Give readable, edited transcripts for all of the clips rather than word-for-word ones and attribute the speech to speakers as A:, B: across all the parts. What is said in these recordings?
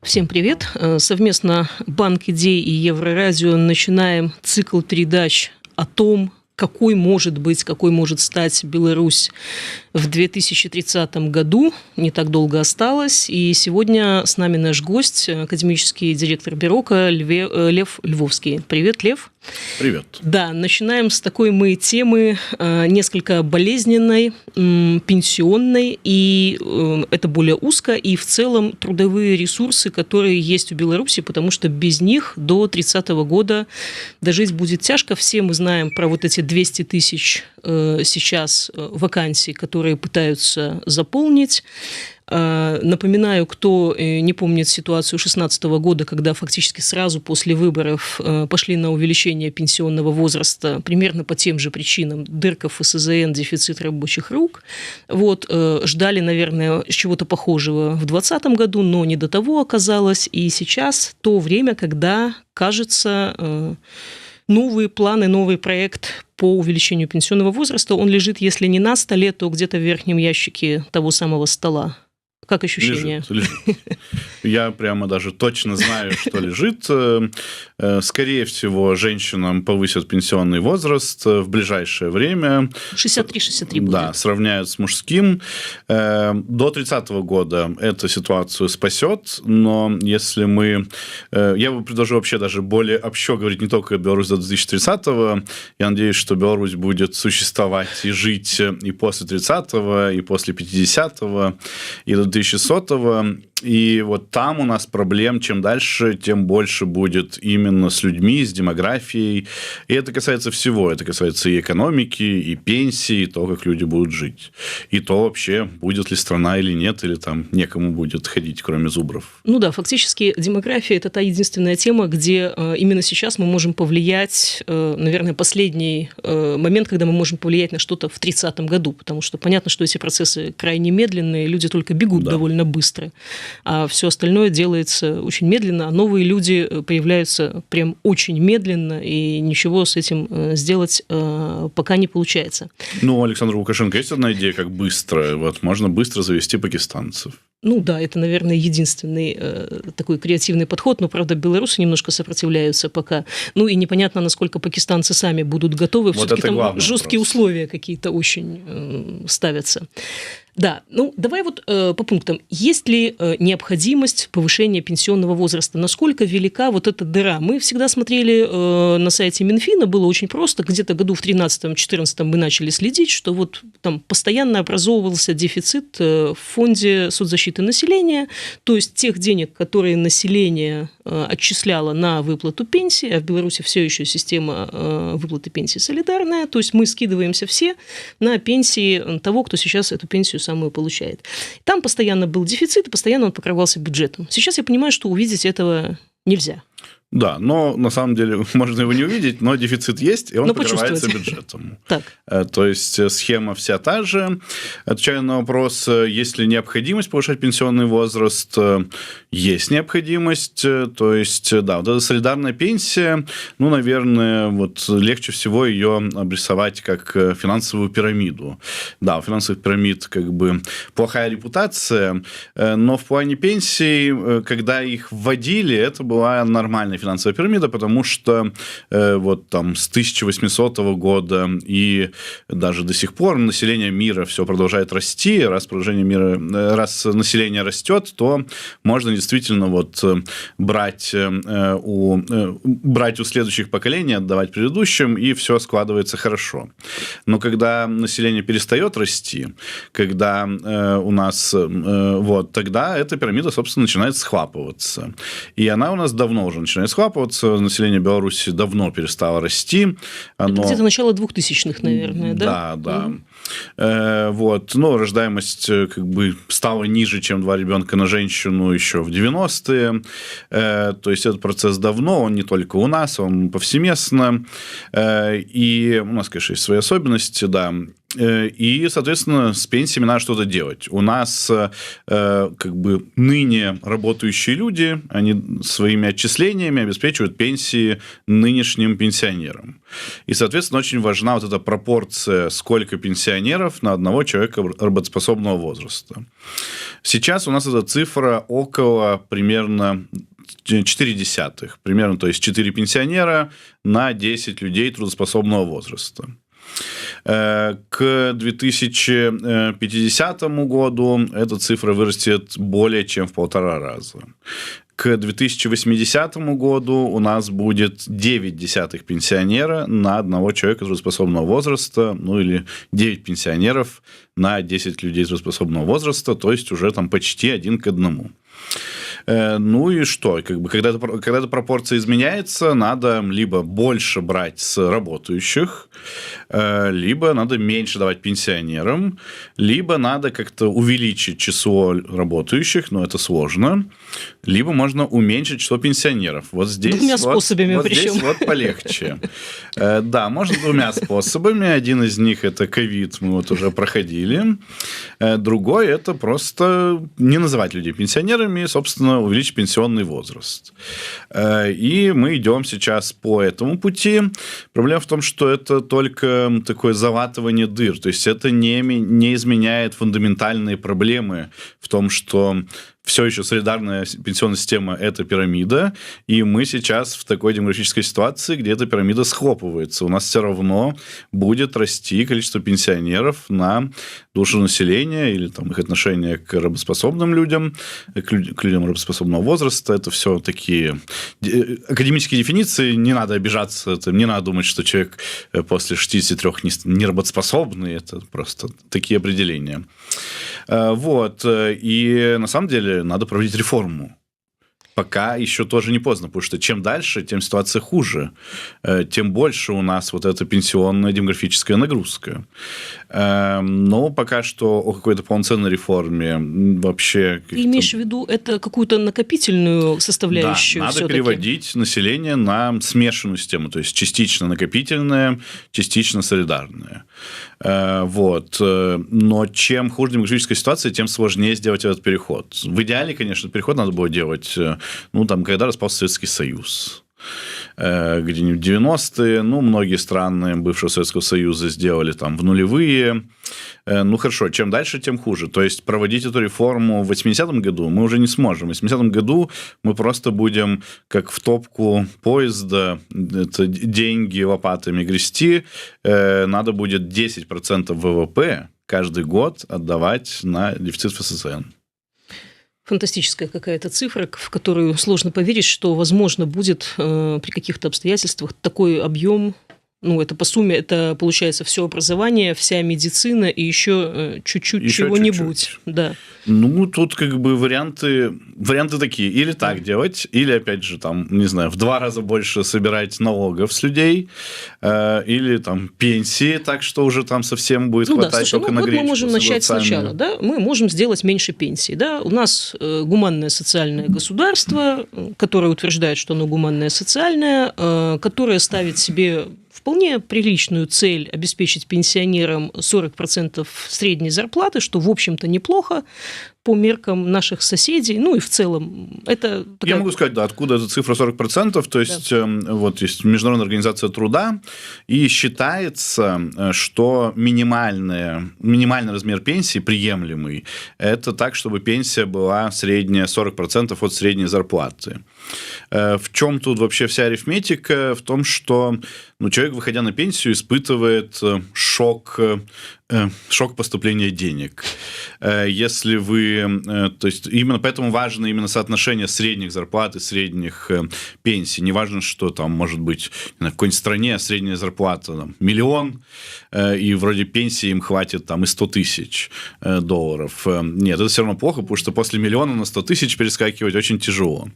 A: Всем привет! Совместно Банк Идей и Еврорадио начинаем цикл передач о том, какой может стать Беларусь в 2030 году. Не так долго осталось. И сегодня с нами наш гость, академический директор Бюрока Лев Львовский. Привет, Лев.
B: Привет.
A: Да, начинаем с такой мы темы несколько болезненной, пенсионной, и это более узко, и в целом трудовые ресурсы, которые есть у Беларуси, потому что без них до 30 года дожить будет тяжко. Все мы знаем про вот эти 200 тысяч сейчас вакансий, которые пытаются заполнить. Напоминаю, кто не помнит ситуацию 2016 года, когда фактически сразу после выборов пошли на увеличение пенсионного возраста примерно по тем же причинам: дырка в ФСЗН, дефицит рабочих рук. Вот, ждали, наверное, чего-то похожего в 2020 году, но не до того оказалось. И сейчас то время, когда, кажется, новые планы, новый проект по увеличению пенсионного возраста, он лежит, если не на столе, то где-то в верхнем ящике того самого стола. Как ощущение?
B: Лежит. Я прямо даже точно знаю, что лежит. Скорее всего, женщинам повысят пенсионный возраст в ближайшее время.
A: 63 будет.
B: Да, сравняют с мужским. До 30 года эту ситуацию спасет, но если мы... Я бы предложил вообще даже более общо говорить не только Беларусь до 2030-го. Я надеюсь, что Беларусь будет существовать и жить и после 30-го, и после 50-го, и до 2100-го. И вот там у нас проблем, чем дальше, тем больше будет именно с людьми, с демографией. И это касается всего. Это касается и экономики, и пенсии, и того, как люди будут жить. И то вообще, будет ли страна или нет, или там некому будет ходить, кроме зубров.
A: Ну да, фактически демография – это та единственная тема, где именно сейчас мы можем повлиять, наверное, последний момент, когда мы можем повлиять на что-то в 30-м году. Потому что понятно, что эти процессы крайне медленные, люди только бегут довольно быстро. А все остальное делается очень медленно, а новые люди появляются прям очень медленно, и ничего с этим сделать пока не получается.
B: Ну, у Александра Лукашенко есть одна идея, как быстро? Вот можно быстро завести пакистанцев.
A: Ну да, это, наверное, единственный такой креативный подход, но, правда, белорусы немножко сопротивляются пока. Ну и непонятно, насколько пакистанцы сами будут готовы. Вот все-таки там жесткие условия какие-то очень ставятся. Да, ну давай вот по пунктам. Есть ли необходимость повышения пенсионного возраста? Насколько велика вот эта дыра? Мы всегда смотрели на сайте Минфина, было очень просто. Где-то году в 2013-2014 мы начали следить, что вот там постоянно образовывался дефицит в фонде соцзащиты населения, то есть тех денег, которые население отчисляло на выплату пенсии, а в Беларуси все еще система выплаты пенсии солидарная, то есть мы скидываемся все на пенсии того, кто сейчас эту пенсию самую получает. Там постоянно был дефицит, и постоянно он покрывался бюджетом. Сейчас я понимаю, что увидеть этого нельзя.
B: Да, но на самом деле можно его не увидеть, но дефицит есть, и он покрывается бюджетом.
A: Так.
B: То есть схема вся та же. Отвечая на вопрос, есть ли необходимость повышать пенсионный возраст, есть необходимость. То есть, да, вот эта солидарная пенсия, ну, наверное, вот легче всего ее обрисовать как финансовую пирамиду. Да, у финансовых пирамид как бы плохая репутация, но в плане пенсий, когда их вводили, это была нормальная финансовая пирамида, потому что вот там с 1800 года и даже до сих пор население мира все продолжает расти. Раз население растет, то можно действительно вот брать у следующих поколений, отдавать предыдущим, и все складывается хорошо. Но когда население перестает расти, когда у нас вот тогда эта пирамида, собственно, начинает схлапываться. И она у нас давно уже начинает схлапываться. Население Беларуси давно перестало расти.
A: Это где-то начало 2000-х, наверное, да?
B: Да. Вот. Но рождаемость как бы стала ниже, чем 2 ребенка на женщину еще в 90-е. То есть этот процесс давно, он не только у нас, он повсеместно. И у нас, конечно, есть свои особенности, да. И, соответственно, с пенсиями надо что-то делать. У нас как бы ныне работающие люди, они своими отчислениями обеспечивают пенсии нынешним пенсионерам. И, соответственно, очень важна вот эта пропорция, сколько пенсионеров на одного человека работоспособного возраста. Сейчас у нас эта цифра около примерно 0,4. Примерно, то есть 4 пенсионера на 10 людей трудоспособного возраста. К 2050 году эта цифра вырастет более чем в 1,5 раза. К 2080 году у нас будет 0,9 пенсионера на одного человека трудоспособного возраста, ну или 9 пенсионеров на 10 людей трудоспособного возраста, то есть уже там почти 1 к 1. Ну и что? Как бы, когда эта пропорция изменяется, надо либо больше брать с работающих, либо надо меньше давать пенсионерам, либо надо как-то увеличить число работающих, но это сложно, либо можно уменьшить число пенсионеров. Вот здесь,
A: двумя способами
B: вот
A: причем.
B: здесь вот полегче. Да, можно 2 способами. Один из них – это ковид, мы вот уже проходили. Другой – это просто не называть людей пенсионерами, собственно, увеличить пенсионный возраст. И мы идем сейчас по этому пути. Проблема в том, что это только такое залатывание дыр. То есть это не изменяет фундаментальные проблемы в том, что все еще солидарная пенсионная система – это пирамида, и мы сейчас в такой демографической ситуации, где эта пирамида схлопывается. У нас все равно будет расти количество пенсионеров на душу населения или там, их отношение к работоспособным людям, к людям работоспособного возраста. Это все такие академические дефиниции, не надо обижаться, не надо думать, что человек после 63 не работоспособный, это просто такие определения. Вот. И на самом деле надо проводить реформу. Пока еще тоже не поздно, потому что чем дальше, тем ситуация хуже, тем больше у нас вот эта пенсионная демографическая нагрузка. Но пока что о какой-то полноценной реформе вообще...
A: Ты имеешь в виду это какую-то накопительную составляющую?
B: Да, надо
A: всё-таки
B: переводить население на смешанную систему, то есть частично накопительная, частично солидарная. Вот. Но чем хуже демографическая ситуация, тем сложнее сделать этот переход. В идеале, конечно, переход надо было делать, ну, там, когда распался Советский Союз. Где-нибудь 90-е, ну, многие страны бывшего Советского Союза сделали там в нулевые. Ну, хорошо, чем дальше, тем хуже. То есть проводить эту реформу в 80-м году мы уже не сможем. В 80-м году мы просто будем, как в топку поезда, это деньги лопатами грести, надо будет 10% ВВП каждый год отдавать на дефицит ФССН.
A: фантастическая какая-то цифра, в которую сложно поверить, что, возможно, будет при каких-то обстоятельствах такой объем. Ну, это по сумме, это получается все образование, вся медицина и еще чуть-чуть чего-нибудь. Да.
B: Ну, тут как бы варианты такие. Или так делать, или, опять же, там, не знаю, в 2 раза больше собирать налогов с людей, или там пенсии, так что уже там совсем будет хватать,
A: слушай,
B: только на
A: вот
B: гречку.
A: мы можем начать сначала. Да? Мы можем сделать меньше пенсий. Да? У нас гуманное социальное государство, которое утверждает, что оно гуманное социальное, которое ставит себе вполне приличную цель обеспечить пенсионерам 40% средней зарплаты, что, в общем-то, неплохо по меркам наших соседей. Ну и в целом это...
B: Я могу сказать, да, откуда эта цифра 40%. То есть, да. Вот есть Международная организация труда, и считается, что минимальный размер пенсии приемлемый. Это так, чтобы пенсия была средняя 40% от средней зарплаты. В чем тут вообще вся арифметика? В том, что человек, выходя на пенсию, испытывает шок поступления денег. Если вы... То есть, именно поэтому важно именно соотношение средних зарплат и средних пенсий. Не важно, что там может быть в какой-нибудь стране средняя зарплата там, 1 миллион, и вроде пенсии им хватит там и 100 тысяч долларов. Нет, это все равно плохо, потому что после 1 миллиона на 100 тысяч перескакивать очень тяжело.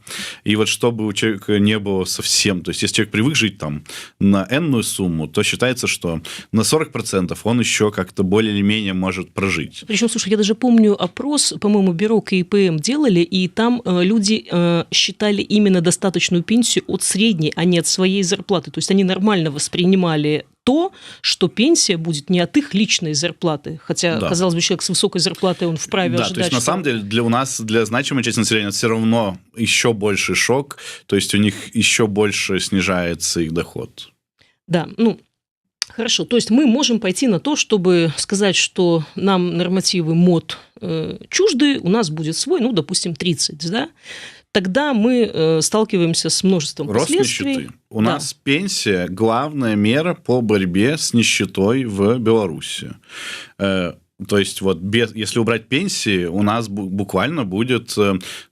B: И вот чтобы у человека не было совсем... То есть, если человек привык жить там на энную сумму, то считается, что на 40% он еще как-то более или менее может прожить.
A: Причем, слушай, я даже помню опрос, по-моему, бюро КИПМ делали, и там люди считали именно достаточную пенсию от средней, а не от своей зарплаты. То есть они нормально воспринимали то, что пенсия будет не от их личной зарплаты. Хотя,
B: Да.
A: казалось бы, человек с высокой зарплатой, он вправе
B: Да,
A: ожидать,
B: то есть, на самом деле, для у нас, для значимой части населения, это все равно еще больший шок, то есть у них еще больше снижается их доход.
A: Да, ну, хорошо. То есть мы можем пойти на то, чтобы сказать, что нам нормативы МОД чужды, у нас будет свой, ну, допустим, 30, да? Тогда мы сталкиваемся с множеством
B: Рост
A: последствий.
B: нищеты. У нас пенсия – главная мера по борьбе с нищетой в Беларуси. То есть, вот если убрать пенсии, у нас буквально будет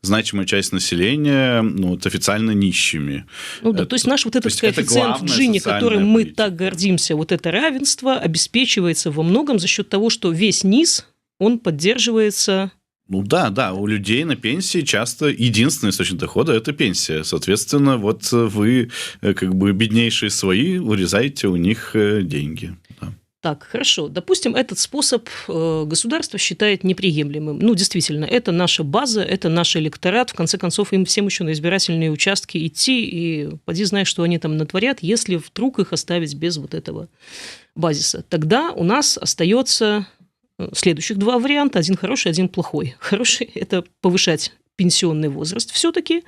B: значимая часть населения вот, официально нищими.
A: Ну да, то есть наш вот этот коэффициент Джини, которым мы так гордимся, вот это равенство обеспечивается во многом за счет того, что весь низ, он поддерживается...
B: Ну да, у людей на пенсии часто единственный источник дохода – это пенсия. Соответственно, вот вы, как бы беднейшие свои, урезаете у них деньги. Да.
A: Так, хорошо. Допустим, этот способ государство считает неприемлемым. Ну, действительно, это наша база, это наш электорат. В конце концов, им всем еще на избирательные участки идти, и поди знай, что они там натворят, если вдруг их оставить без вот этого базиса. Тогда у нас остается следующих два варианта. Один хороший, один плохой. Хороший – это повышать пенсионный возраст все-таки.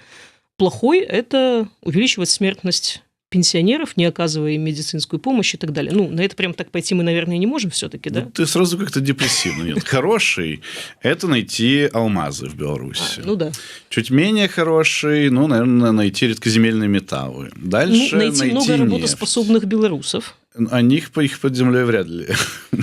A: Плохой – это увеличивать смертность пенсионеров, не оказывая им медицинскую помощь и так далее. Ну, на это прям так пойти мы, наверное, не можем все-таки, да?
B: Ну, ты сразу как-то депрессивно. Нет, хороший – это найти алмазы в Беларуси.
A: Ну да.
B: Чуть менее хороший, ну, наверное, найти редкоземельные металлы. Дальше
A: найти много
B: нефть.
A: работоспособных белорусов.
B: О них под землей вряд ли.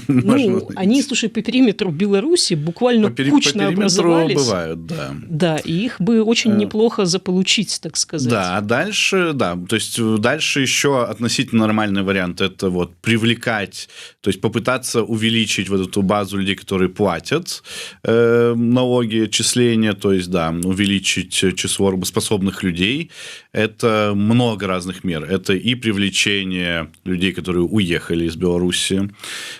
A: Ну, они, слушай, по периметру Беларуси буквально кучно образовались.
B: Бывают, да.
A: Да, и их бы очень неплохо заполучить, так сказать.
B: Да, а дальше, да, то есть дальше еще относительно нормальный вариант – это вот привлекать, то есть попытаться увеличить вот эту базу людей, которые платят налоги, отчисления, то есть, да, увеличить число работоспособных людей. Это много разных мер. Это и привлечение людей, которые уехали из Беларуси,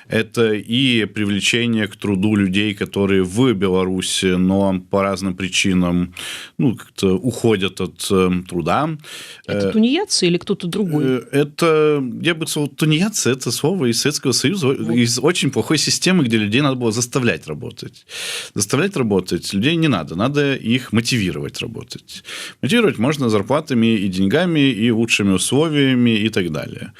B: это и привлечение к труду людей, которые в Беларуси, но по разным причинам, ну, как-то уходят от труда.
A: Это тунеядцы или кто-то другой?
B: Это, я бы сказал, тунеядцы – это слово из Советского Союза, из очень плохой системы, где людей надо было заставлять работать. Заставлять работать людей не надо, надо их мотивировать работать. Мотивировать можно зарплатами и деньгами, и лучшими условиями, и так далее.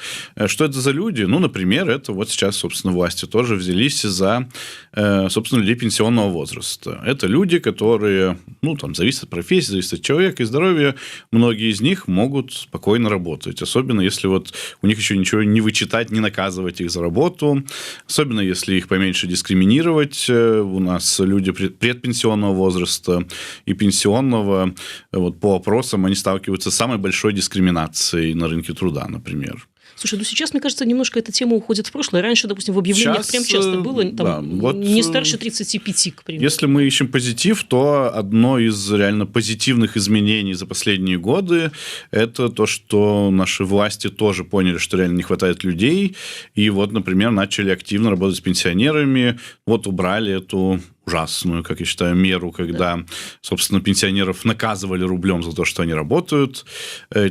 B: Что это за люди? Ну, например, это вот сейчас, собственно, власти тоже взялись за, собственно, людей пенсионного возраста. Это люди, которые, ну, там, зависит от профессии, зависит от человека и здоровья. Многие из них могут спокойно работать. Особенно, если вот у них еще ничего не вычитать, не наказывать их за работу. Особенно, если их поменьше дискриминировать. У нас люди предпенсионного возраста и пенсионного, вот, по опросам, они сталкиваются с самой большой дискриминацией на рынке труда, например.
A: Слушай, ну сейчас, мне кажется, немножко эта тема уходит в прошлое. Раньше, допустим, в объявлениях
B: сейчас,
A: прям часто было, там,
B: да, вот,
A: не старше 35, к примеру.
B: Если мы ищем позитив, то одно из реально позитивных изменений за последние годы – это то, что наши власти тоже поняли, что реально не хватает людей, и вот, например, начали активно работать с пенсионерами, вот убрали эту ужасную, как я считаю, меру, когда, собственно, пенсионеров наказывали рублем за то, что они работают.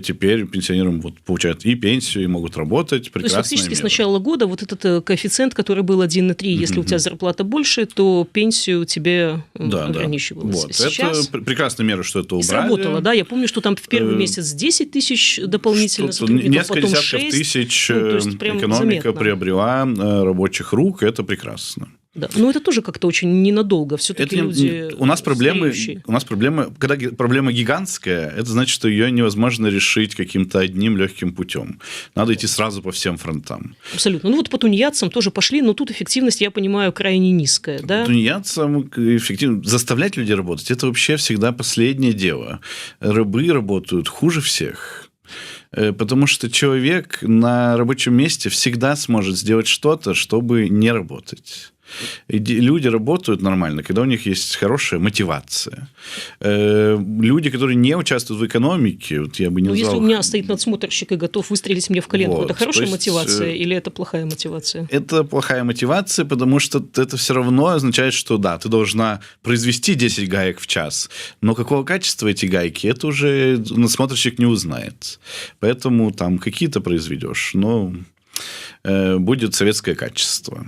B: Теперь пенсионерам вот получают и пенсию, и могут работать. Прекрасная
A: То есть, фактически,
B: мера.
A: с начала года вот этот коэффициент, который был 1,3, если у тебя зарплата больше, то пенсию тебе ограничивалось.
B: Вот.
A: Сейчас
B: это прекрасная мера, что это убрали.
A: сработало, да? Я помню, что там в первый месяц 10 тысяч дополнительно сотрудников,
B: несколько
A: потом
B: десятков
A: 6.
B: тысяч
A: то есть прям
B: экономика
A: заметно.
B: приобрела рабочих рук. Это прекрасно.
A: Да. Но это тоже как-то очень ненадолго. Все-таки люди
B: у нас проблемы,
A: стареющие.
B: когда проблема гигантская, это значит, что ее невозможно решить каким-то одним легким путем. Надо идти сразу по всем фронтам.
A: Абсолютно. Ну вот по тунеядцам тоже пошли, но тут эффективность, я понимаю, крайне низкая. Да?
B: По тунеядцам эффективно заставлять людей работать – это вообще всегда последнее дело. Рабы работают хуже всех. Потому что человек на рабочем месте всегда сможет сделать что-то, чтобы не работать. И люди работают нормально, когда у них есть хорошая мотивация. Люди, которые не участвуют в экономике, вот я бы не назвал...
A: Если у меня стоит надсмотрщик и готов выстрелить мне в коленку,
B: вот,
A: это хорошая
B: есть,
A: мотивация или это плохая мотивация?
B: Это плохая мотивация, потому что это все равно означает, что да, ты должна произвести 10 гаек в час, но какого качества эти гайки, это уже надсмотрщик не узнает. Поэтому там какие-то произведешь, но... будет советское качество.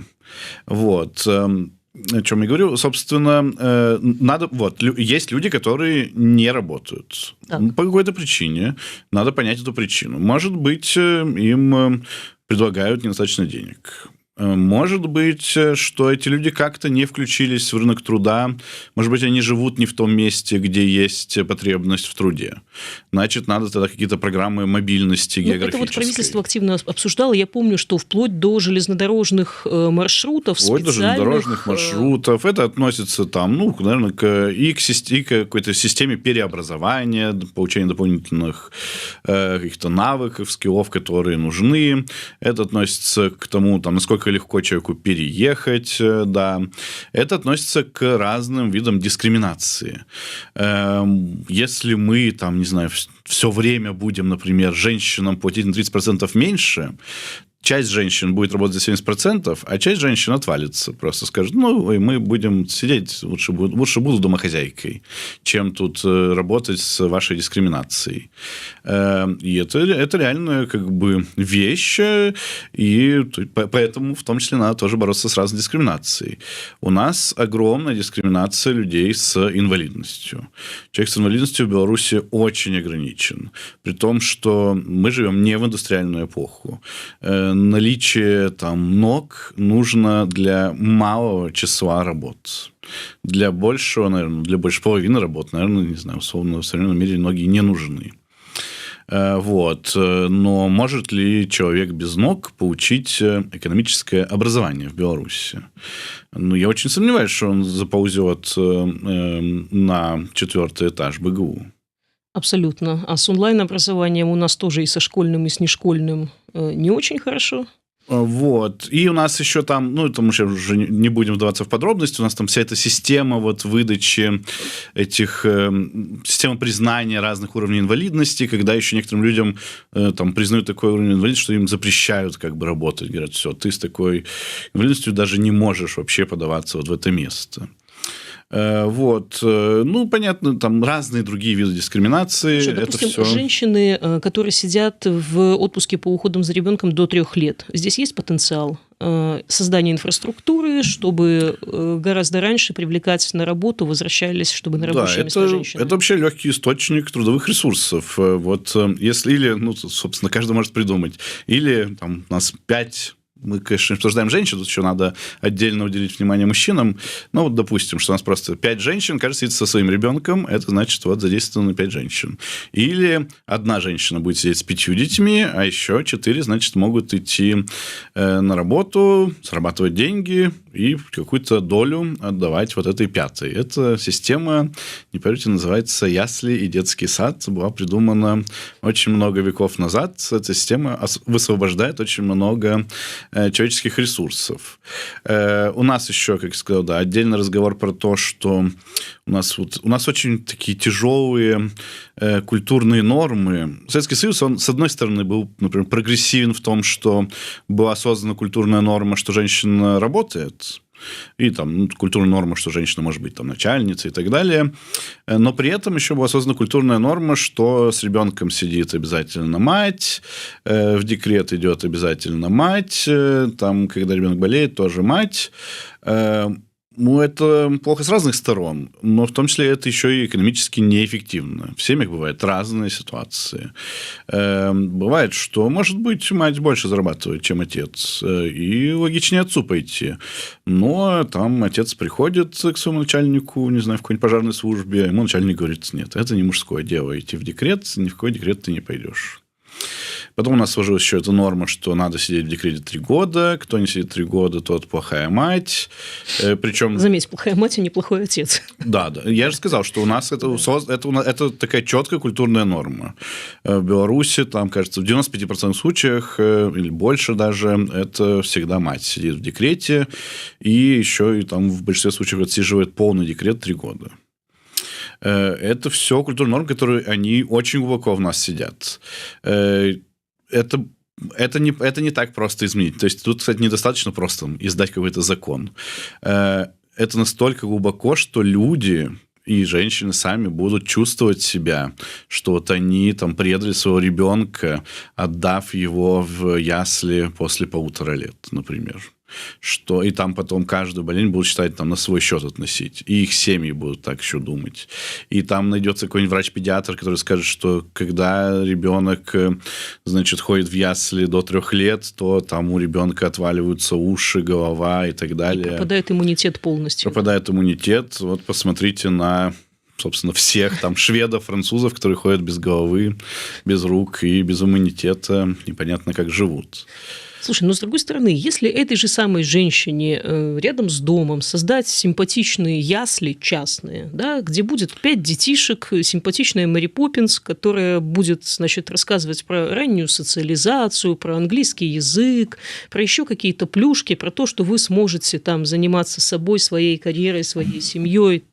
B: Вот. О чем я говорю, собственно, надо, вот, есть люди, которые не работают. Так. По какой-то причине. Надо понять эту причину. Может быть, им предлагают недостаточно денег. Может быть, что эти люди как-то не включились в рынок труда. Может быть, они живут не в том месте, где есть потребность в труде. Значит, надо тогда какие-то программы мобильности географической.
A: Это вот правительство активно обсуждало. Я помню, что вплоть до железнодорожных маршрутов
B: специальных... Вплоть до железнодорожных маршрутов. Это относится там, ну, наверное, к какой-то системе переобразования, получения дополнительных каких-то навыков, скиллов, которые нужны. Это относится к тому, там, насколько легко человеку переехать, да. Это относится к разным видам дискриминации. Если мы, там, не знаю, все время будем, например, женщинам платить на 30% меньше, часть женщин будет работать за 70%, а часть женщин отвалится. Просто скажет, ну, мы будем сидеть, лучше буду домохозяйкой, чем тут работать с вашей дискриминацией. И это реально как бы вещь, и поэтому в том числе надо тоже бороться с разной дискриминацией. У нас огромная дискриминация людей с инвалидностью. Человек с инвалидностью в Беларуси очень ограничен. При том, что мы живем не в индустриальную эпоху. Наличие там ног нужно для малого числа работ. Для большего, наверное, для больше половины работ, наверное, не знаю, условно, в современном мире ноги не нужны. Вот. Но может ли человек без ног получить экономическое образование в Беларуси? Ну, я очень сомневаюсь, что он заползет на 4-й этаж БГУ.
A: Абсолютно. А с онлайн-образованием у нас тоже и со школьным, и с нешкольным не очень хорошо.
B: Вот. И у нас еще там, ну, это мы сейчас уже не будем вдаваться в подробности, у нас там вся эта система вот выдачи этих, система признания разных уровней инвалидности, когда еще некоторым людям там признают такой уровень инвалидности, что им запрещают как бы работать. Говорят, все, ты с такой инвалидностью даже не можешь вообще подаваться вот в это место. Вот. Ну, понятно, там разные другие виды дискриминации.
A: Слушай, допустим, это все... женщины, которые сидят в отпуске по уходам за ребенком до 3 лет, здесь есть потенциал создания инфраструктуры, чтобы гораздо раньше привлекать на работу, возвращались, чтобы на рабочие места женщины?
B: Это вообще легкий источник трудовых ресурсов. Вот если, или, ну, собственно, каждый может придумать, или там у нас 5... Мы, конечно, обсуждаем женщин, тут еще надо отдельно уделить внимание мужчинам. Ну, вот, допустим, что у нас просто 5 женщин, кажется, сидит со своим ребенком, это значит, вот задействовано 5 женщин. Или одна женщина будет сидеть с 5 детьми, а еще 4, значит, могут идти на работу, зарабатывать деньги и какую-то долю отдавать вот этой 5-й. Эта система, не поверите, называется «Ясли и детский сад». Была придумана очень много веков назад. Эта система высвобождает очень много человеческих ресурсов. У нас еще, как я сказал, да, отдельный разговор про то, что у нас очень такие тяжелые культурные нормы. Советский Союз, он, с одной стороны, был, например, прогрессивен в том, что была создана культурная норма, что женщина работает, и там культурная норма, что женщина может быть там начальницей и так далее. Но при этом еще была создана культурная норма, что с ребенком сидит обязательно мать, в декрет идет обязательно мать, там, когда ребенок болеет, тоже мать. Ну, это плохо с разных сторон, но в том числе это еще и экономически неэффективно. В семьях бывают разные ситуации. Бывает, что, может быть, мать больше зарабатывает, чем отец, и логичнее отцу пойти. Но там отец приходит к своему начальнику, не знаю, в какой-нибудь пожарной службе, ему начальник говорит, нет, это не мужское дело, идти в декрет, ни в какой декрет ты не пойдешь. Потом у нас сложилась еще эта норма, что надо сидеть в декрете 3 года. Кто не сидит 3 года, тот плохая мать. Причем...
A: Заметь, плохая мать и неплохой отец.
B: Да. Я же сказал, что у нас это такая четкая культурная норма. В Беларуси, там, кажется, в 95% случаях, или больше даже, это всегда мать сидит в декрете. И еще и там в большинстве случаев отсиживает полный декрет 3 года. Это все культурные нормы, которые они очень глубоко в нас сидят. Это не так просто изменить. То есть тут, кстати, недостаточно просто издать какой-то закон. Это настолько глубоко, что люди и женщины сами будут чувствовать себя, что вот они там предали своего ребенка, отдав его в ясли после 1,5 лет, например. Что и там потом каждую болезнь будут считать там на свой счет относить. И их семьи будут так еще думать. И там найдется какой-нибудь врач-педиатр, который скажет, что когда ребенок, значит, ходит в ясли до 3 лет, то там у ребенка отваливаются уши, голова и так далее.
A: И пропадает иммунитет полностью.
B: Пропадает иммунитет. Вот посмотрите на, собственно, всех там шведов, французов, которые ходят без головы, без рук и без иммунитета. Непонятно, как живут.
A: Слушай, но с другой стороны, если этой же самой женщине рядом с домом создать симпатичные ясли частные, да, где будет 5 детишек, симпатичная Мэри Поппинс, которая будет, значит, рассказывать про раннюю социализацию, про английский язык, про еще какие-то плюшки, про то, что вы сможете там заниматься собой, своей карьерой, своей семьей.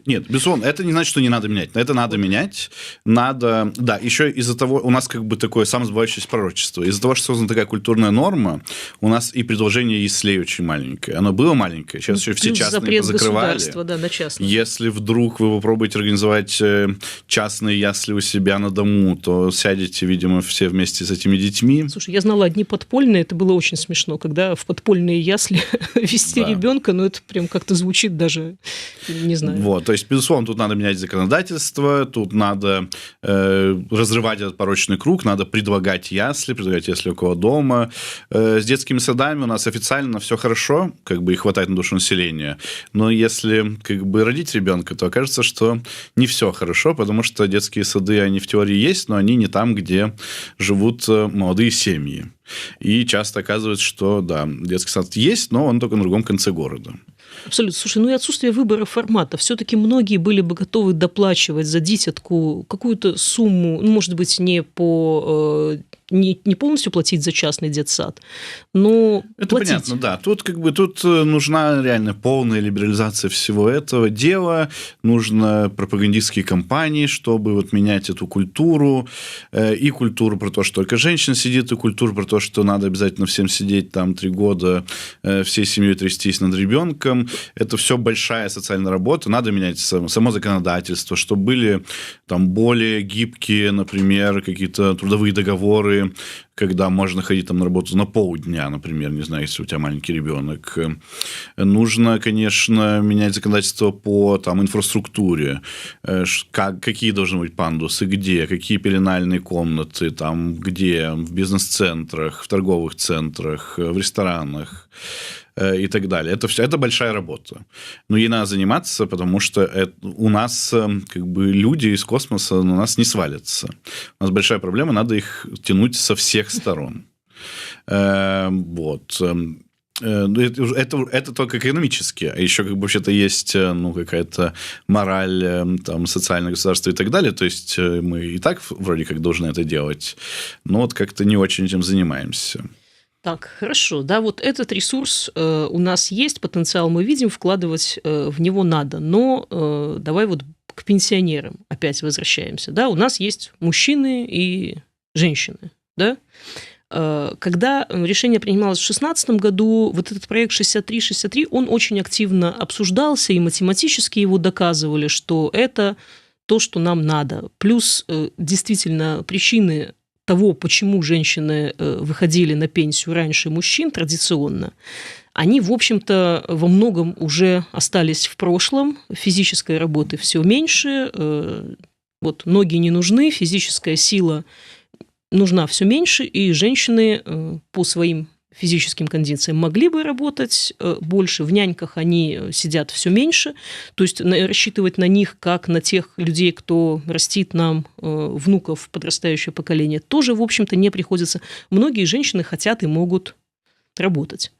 B: Нет, безусловно, это не значит, что не надо менять. Это надо менять. Надо, да, еще из-за того, у нас как бы такое самосбывающееся пророчество. Из-за того, что создана такая культурная норма, у нас и предложение яслей очень маленькое. Оно было маленькое, сейчас еще все частные позакрывали.
A: Да, на частные.
B: Если вдруг вы попробуете организовать частные ясли у себя на дому, то сядете, видимо, все вместе с этими детьми.
A: Слушай, я знала одни подпольные, это было очень смешно, когда в подпольные ясли вести ребенка, но это прям как-то звучит даже, не знаю.
B: Вот, то есть, безусловно, тут надо менять законодательство, тут надо разрывать этот порочный круг, надо предлагать ясли около дома. С детскими садами у нас официально все хорошо, как бы и хватает на душу населения, но если как бы родить ребенка, то окажется, что не все хорошо, потому что детские сады, они в теории есть, но они не там, где живут молодые семьи. И часто оказывается, что, да, детский сад есть, но он только на другом конце города.
A: Абсолютно. Слушай, и отсутствие выбора формата. Все-таки многие были бы готовы доплачивать за дитятку какую-то сумму, может быть, не полностью платить за частный детсад, но
B: это
A: платить.
B: Понятно, да. Тут нужна реально полная либерализация всего этого дела, нужно пропагандистские кампании, чтобы вот менять эту культуру, и культуру про то, что только женщина сидит, и культуру про то, что надо обязательно всем сидеть там 3 года, всей семьей трястись над ребенком. Это все большая социальная работа, надо менять само законодательство, чтобы были там более гибкие, например, какие-то трудовые договоры, когда можно ходить там на работу на полдня, например, не знаю, если у тебя маленький ребенок. Нужно, конечно, менять законодательство по там инфраструктуре, какие должны быть пандусы, где, какие пеленальные комнаты, там, где, в бизнес-центрах, в торговых центрах, в ресторанах и так далее. Это большая работа. Но ей надо заниматься, потому что у нас как бы люди из космоса на нас не свалятся. У нас большая проблема, надо их тянуть со всех сторон. Вот. Это только экономически, а еще как бы вообще-то есть какая-то мораль там, социального государства и так далее, то есть мы и так вроде как должны это делать, но вот как-то не очень этим занимаемся.
A: Так, хорошо, да, вот этот ресурс у нас есть, потенциал мы видим, вкладывать в него надо, но давай вот к пенсионерам опять возвращаемся, да, у нас есть мужчины и женщины, да. Когда решение принималось в 2016 году, вот этот проект 63-63, он очень активно обсуждался, и математически его доказывали, что это то, что нам надо. Плюс действительно причины того, почему женщины выходили на пенсию раньше мужчин традиционно, они, в общем-то, во многом уже остались в прошлом. Физической работы все меньше, вот ноги не нужны, физическая сила нужна все меньше, и женщины по своим физическим кондициям могли бы работать больше. В няньках они сидят все меньше. То есть рассчитывать на них, как на тех людей, кто растит нам внуков, подрастающее поколение, тоже, в общем-то, не приходится. Многие женщины хотят и могут работать.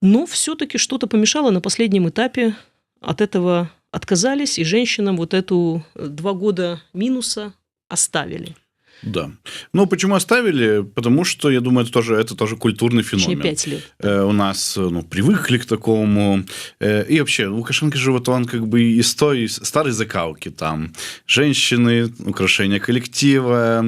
A: Но все-таки что-то помешало на последнем этапе. От этого отказались, и женщинам вот эту 2 года минуса оставили.
B: Да. Ну, почему оставили? Потому что, я думаю, это тоже культурный феномен.
A: 5 лет.
B: У нас привыкли к такому. И вообще, Лукашенко же вот он как бы из той старой закалки. Там женщины, украшения коллектива,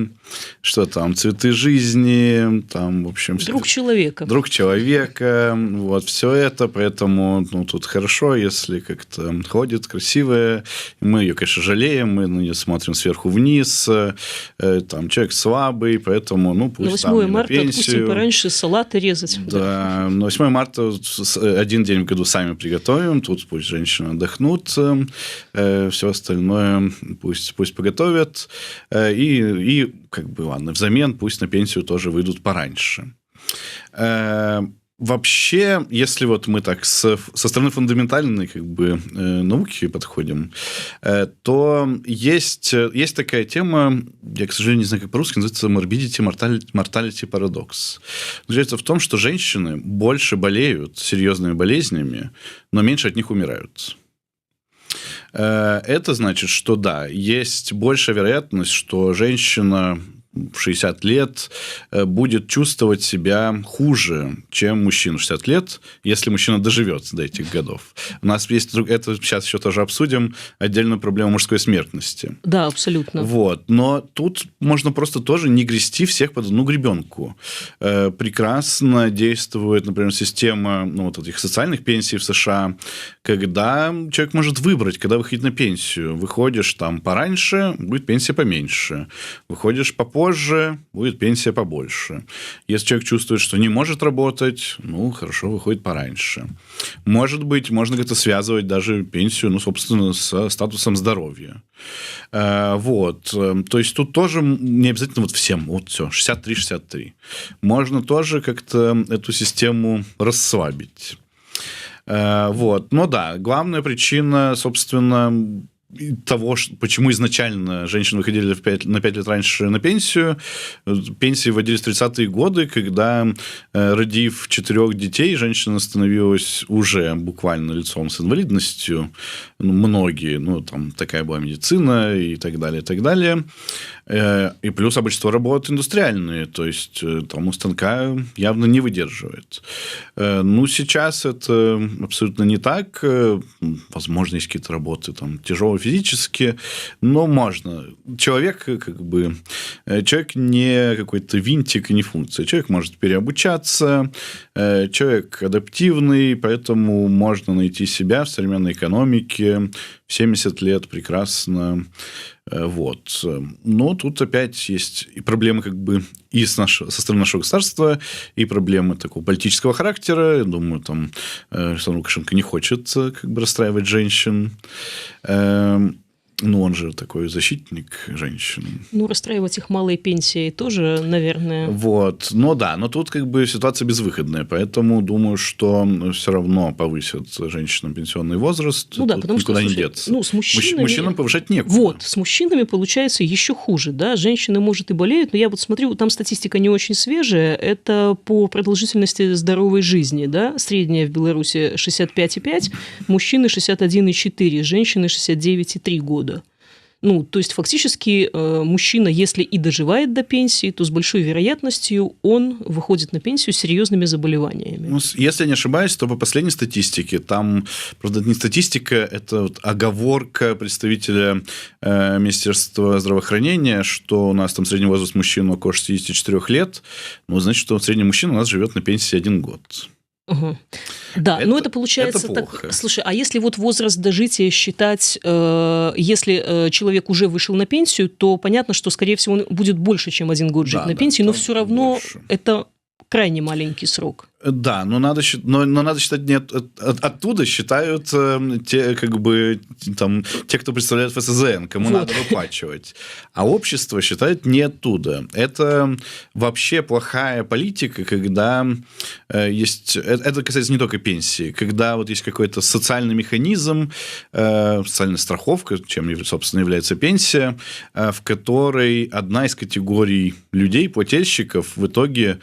B: что там, цветы жизни, там, в общем...
A: Друг человека.
B: Друг человека. Вот, все это. Поэтому, тут хорошо, если как-то ходит красивая. Мы ее, конечно, жалеем, мы на нее смотрим сверху вниз. Там человек слабый, поэтому, пусть
A: 8
B: там
A: марта
B: на пенсию.
A: Отпустим пораньше салаты резать.
B: Да, но 8 марта один день в году сами приготовим, тут пусть женщины отдохнут, все остальное пусть поготовят, и как бы, ладно, взамен пусть на пенсию тоже выйдут пораньше. Вообще, если вот мы так со стороны фундаментальной как бы науки подходим, то есть такая тема, я, к сожалению, не знаю, как по-русски, называется morbidity mortality paradox. Заключается в том, что женщины больше болеют серьезными болезнями, но меньше от них умирают. Это значит, что да, есть большая вероятность, что женщина в 60 лет будет чувствовать себя хуже, чем мужчина в 60 лет, если мужчина доживет до этих годов. У нас есть, это сейчас еще тоже обсудим, отдельную проблему мужской смертности.
A: Да, абсолютно.
B: Вот. Но тут можно просто тоже не грести всех под одну гребенку. Прекрасно действует, например, система вот этих социальных пенсий в США, когда человек может выбрать, когда выходить на пенсию. Выходишь там пораньше, будет пенсия поменьше. Выходишь попозже, будет пенсия побольше. Если человек чувствует, что не может работать, хорошо, выходит пораньше. Может быть, можно как-то связывать даже пенсию, собственно, со статусом здоровья. Вот. То есть тут тоже не обязательно вот всем, вот все, 63-63. Можно тоже как-то эту систему расслабить. Вот. Но да, главная причина, собственно, того, почему изначально женщины выходили на 5 лет раньше на пенсию. Пенсии вводились в 30-е годы, когда, родив 4 детей, женщина становилась уже буквально лицом с инвалидностью. Многие, там такая была медицина и так далее, и так далее. И плюс большинство работ индустриальные, то есть там у станка явно не выдерживает. Сейчас это абсолютно не так. Возможно, есть какие-то работы там тяжелые физически, но можно. Человек не какой-то винтик и не функция. Человек может переобучаться, человек адаптивный, поэтому можно найти себя в современной экономике в 70 лет прекрасно. Вот. Но тут опять есть и проблемы и со стороны нашего государства, и проблемы такого политического характера. Я думаю, там Александр Лукашенко не хочет расстраивать женщин. Он же такой защитник женщин.
A: Расстраивать их малой пенсией тоже, наверное.
B: Вот. Но тут ситуация безвыходная, поэтому думаю, что все равно повысят женщинам пенсионный возраст.
A: Да, потому
B: никуда
A: что,
B: не деться.
A: с мужчинами...
B: Мужчинам повышать некуда.
A: Вот, с мужчинами получается еще хуже, да. Женщины, может, и болеют, но я вот смотрю, там статистика не очень свежая, это по продолжительности здоровой жизни, да. Средняя в Беларуси 65,5, мужчины 61,4, женщины 69,3 года. То есть, фактически, мужчина, если и доживает до пенсии, то с большой вероятностью он выходит на пенсию с серьезными заболеваниями.
B: Если я не ошибаюсь, то по последней статистике, там, правда, это не статистика, это оговорка представителя Министерства здравоохранения, что у нас там средний возраст мужчин около 64 лет, значит, что средний мужчина у нас живет на пенсии 1 год.
A: Угу. Да, это получается
B: это плохо.
A: Так. Слушай, а если вот возраст дожития считать, если человек уже вышел на пенсию, то понятно, что, скорее всего, он будет больше, чем 1 год жить на пенсии, но все равно больше. Это крайне маленький срок.
B: Да, но надо считать, не оттуда считают те, те, кто представляет ФСЗН, кому надо выплачивать. А общество считает не оттуда. Это вообще плохая политика, когда есть... Это касается не только пенсии. Когда вот есть какой-то социальный механизм, социальная страховка, чем, собственно, является пенсия, в которой одна из категорий людей, плательщиков, в итоге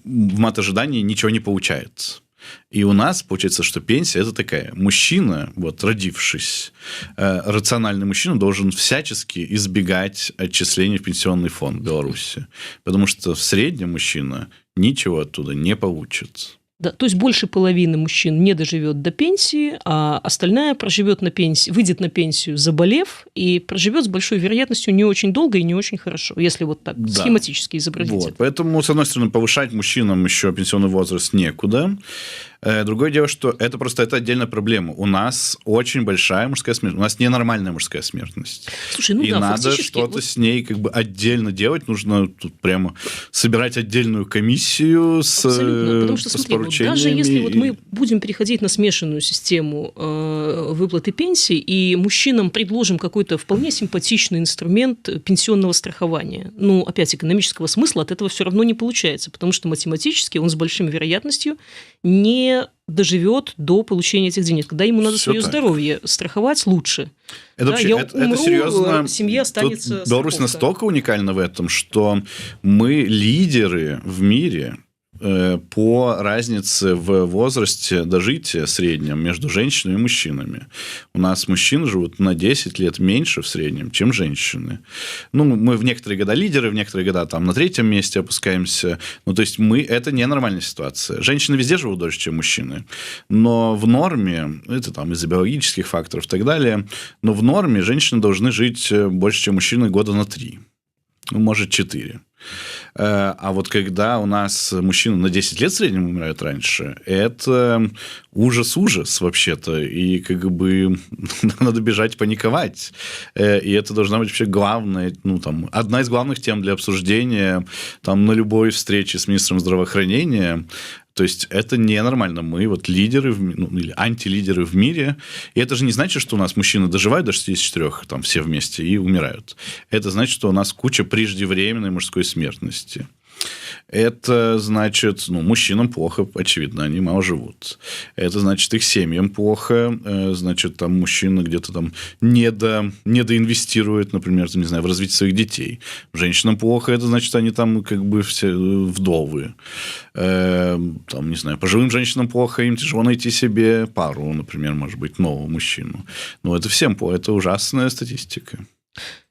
B: в мат-ожидании ничего не получает. И у нас получается, что пенсия – это такая. Мужчина, вот родившись, рациональный мужчина должен всячески избегать отчислений в пенсионный фонд Беларуси. Потому что в среднем мужчина ничего оттуда не получит.
A: Да, то есть больше половины мужчин не доживет до пенсии, а остальная проживет на пенсии, выйдет на пенсию, заболев, и проживет с большой вероятностью не очень долго и не очень хорошо, если вот так схематически изобразить.
B: Вот. Поэтому, с одной стороны, повышать мужчинам еще пенсионный возраст некуда. Другое дело, что это отдельная проблема. У нас очень большая мужская смертность. У нас ненормальная мужская смертность.
A: Слушай,
B: и надо что-то с ней как бы отдельно делать. Нужно тут прямо собирать отдельную комиссию с
A: Потому что, смотри,
B: поручениями.
A: Даже если вот мы будем переходить на смешанную систему выплаты пенсий, и мужчинам предложим какой-то вполне симпатичный инструмент пенсионного страхования, ну, опять, экономического смысла от этого все равно не получается, потому что математически он с большой вероятностью не доживет до получения этих денег. Когда ему надо свое здоровье страховать лучше.
B: Это, вообще,
A: я умру,
B: это серьезно.
A: Семье останется
B: Беларусь настолько уникальна в этом, что мы лидеры в мире по разнице в возрасте дожития среднем между женщинами и мужчинами. У нас мужчины живут на 10 лет меньше в среднем, чем женщины. Ну, мы в некоторые года лидеры, в некоторые года там на 3-м месте опускаемся. Ну, то есть это ненормальная ситуация. Женщины везде живут дольше, чем мужчины. Но в норме, это там из-за биологических факторов и так далее, но в норме женщины должны жить больше, чем мужчины года на 3. Ну, может, 4. А вот когда у нас мужчины на 10 лет в среднем умирают раньше, это ужас-ужас вообще-то. И как бы надо бежать паниковать. И это должна быть вообще главная, ну, там, одна из главных тем для обсуждения там, на любой встрече с министром здравоохранения. То есть это ненормально. Мы вот лидеры, или антилидеры в мире. И это же не значит, что у нас мужчины доживают до 64, там все вместе и умирают. Это значит, что у нас куча преждевременной мужской смертности. Это значит, мужчинам плохо, очевидно, они мало живут. Это значит, их семьям плохо, значит, там мужчины где-то там недоинвестируют, например, там, не знаю, в развитие своих детей. Женщинам плохо, это значит, они там как бы все вдовы. Там, не знаю, пожилым женщинам плохо, им тяжело найти себе пару, например, может быть, нового мужчину. Но это всем плохо, это ужасная статистика.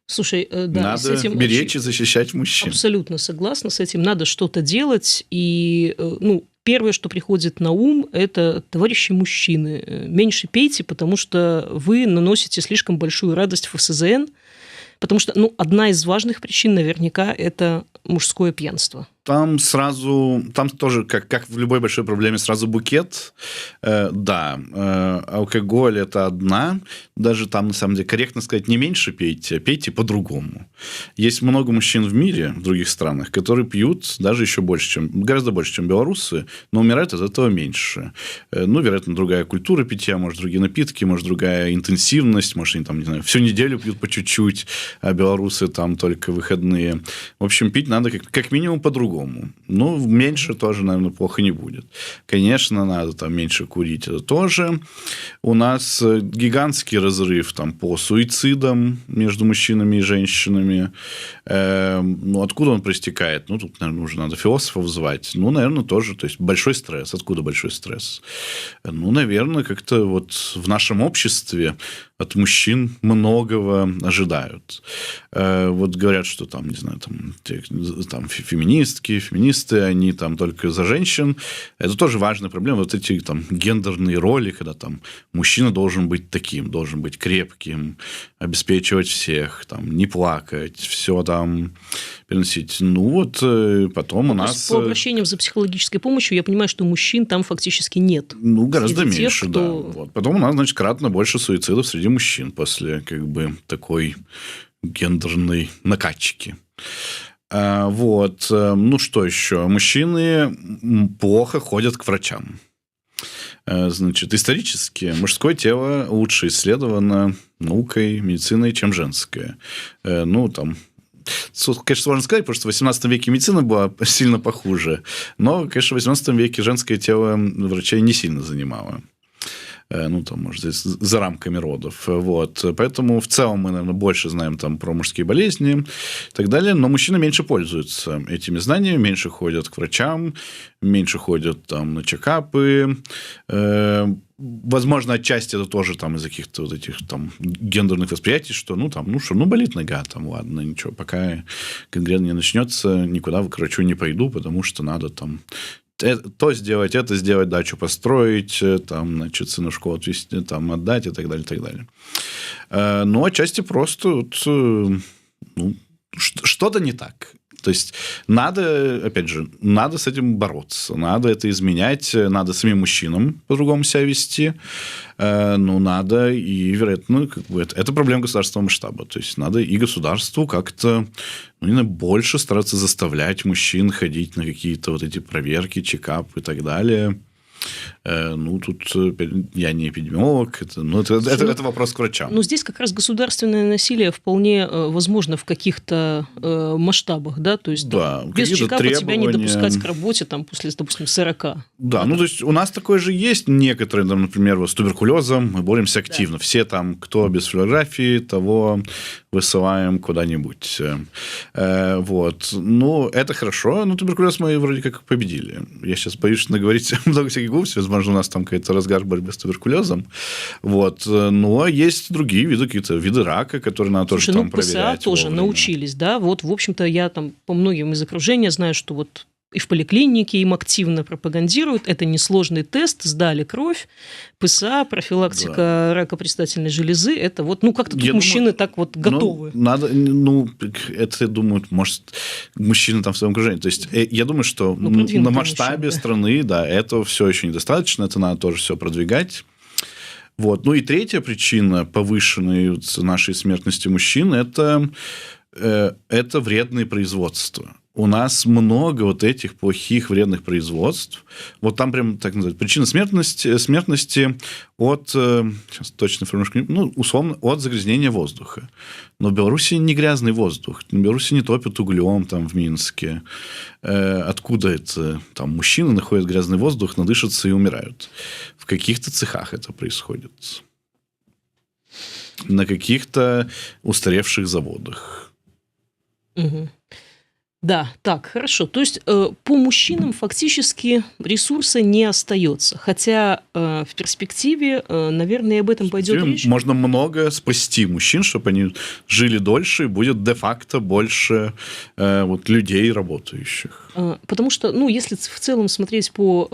A: Слушай, да,
B: надо
A: с этим
B: беречь и защищать мужчин.
A: Абсолютно согласна с этим. Надо что-то делать. И, первое, что приходит на ум, это товарищи мужчины. Меньше пейте, потому что вы наносите слишком большую радость ФСЗН. Потому что, одна из важных причин наверняка это мужское пьянство.
B: Там тоже, как в любой большой проблеме, сразу букет. Да, алкоголь – это одна. Даже там, на самом деле, корректно сказать, не меньше пейте, а пейте по-другому. Есть много мужчин в мире, в других странах, которые пьют даже еще гораздо больше, чем белорусы, но умирают от этого меньше. Вероятно, другая культура питья, может, другие напитки, может, другая интенсивность, может, они там, не знаю, всю неделю пьют по чуть-чуть, а белорусы там только выходные. В общем, пить надо как минимум по-другому. Меньше тоже, наверное, плохо не будет. Конечно, надо там меньше курить, это тоже. У нас гигантский разрыв там по суицидам между мужчинами и женщинами. Откуда он проистекает? Тут, наверное, уже надо философов звать. Наверное, тоже. То есть, большой стресс. Откуда большой стресс? Наверное, как-то вот в нашем обществе от мужчин многого ожидают. Вот говорят, что там, не знаю, там феминисты, они там только за женщин. Это тоже важная проблема. Вот эти там гендерные роли, когда там мужчина должен быть таким, должен быть крепким, обеспечивать всех, там, не плакать, все там переносить. Потом у нас...
A: По обращениям за психологической помощью я понимаю, что мужчин там фактически нет.
B: Гораздо меньше, да. Вот. Потом у нас, значит, кратно больше суицидов среди мужчин после как бы такой гендерной накачки. Что еще? Мужчины плохо ходят к врачам. Значит, исторически мужское тело лучше исследовано наукой, медициной, чем женское. Конечно, сложно сказать, потому что в 18 веке медицина была сильно похуже. Но, конечно, в 18 веке женское тело врачей не сильно занимало. ну, там, может, за рамками родов. Вот. Поэтому в целом мы, наверное, больше знаем там про мужские болезни и так далее, но мужчины меньше пользуются этими знаниями, меньше ходят к врачам, меньше ходят там на чекапы. Возможно, отчасти это тоже там из каких-то вот этих там гендерных восприятий, что болит нога, там, ладно, ничего, пока конкретно не начнется, никуда к врачу не пойду, потому что надо там то сделать, это сделать, дачу построить, там, значит, сына в школу отвезти, там, отдать и так далее, и так далее. Но отчасти просто вот, что-то не так. То есть надо, опять же, надо с этим бороться, надо это изменять, надо самим мужчинам по-другому себя вести, надо и, вероятно, это проблема государственного масштаба. То есть надо и государству как-то больше стараться заставлять мужчин ходить на какие-то вот эти проверки, чекапы и так далее. Тут я не эпидемиолог, это вопрос к врачам.
A: Но здесь как раз государственное насилие вполне возможно в каких-то масштабах, да, то есть без чекапа тебя не допускать к работе там, после, допустим, 40.
B: Да, то есть у нас такое же есть некоторые, там, например, с туберкулезом мы боремся активно. Да. Все там, кто без флюорографии, того высылаем куда-нибудь. Вот. Это хорошо, но туберкулез мы вроде как победили. Я сейчас боюсь наговорить много всяких глупостей, возможно, у нас там какой-то разгар борьбы с туберкулезом. Вот. Но есть другие виды, какие-то виды рака, которые надо тоже там проверять.
A: ПСА тоже научились, да? Вот, в общем-то, я там по многим из окружения знаю, что вот и в поликлинике им активно пропагандируют. Это несложный тест, сдали кровь, ПСА, профилактика рака предстательной железы. Это вот, как-то тут мужчины так вот готовы.
B: Это, думаю, может, мужчины там в своем окружении. То есть, я думаю, что на масштабе страны, да, этого все еще недостаточно, это надо тоже все продвигать. Вот. И третья причина повышенной нашей смертности мужчин – это вредные производства. У нас много вот этих плохих вредных производств. Вот там прям так называют. Причина смертности от, сейчас точно формулировку, условно, от загрязнения воздуха. Но в Беларуси не грязный воздух. В Беларуси не топят углем там в Минске. Откуда это? Там мужчины находят грязный воздух, надышатся и умирают. В каких-то цехах это происходит. На каких-то устаревших заводах.
A: Угу. Да, так, хорошо. То есть по мужчинам фактически ресурса не остается. Хотя в перспективе, наверное, об этом пойдет речь.
B: Можно много спасти мужчин, чтобы они жили дольше, и будет де-факто больше людей работающих.
A: Потому что, если в целом смотреть по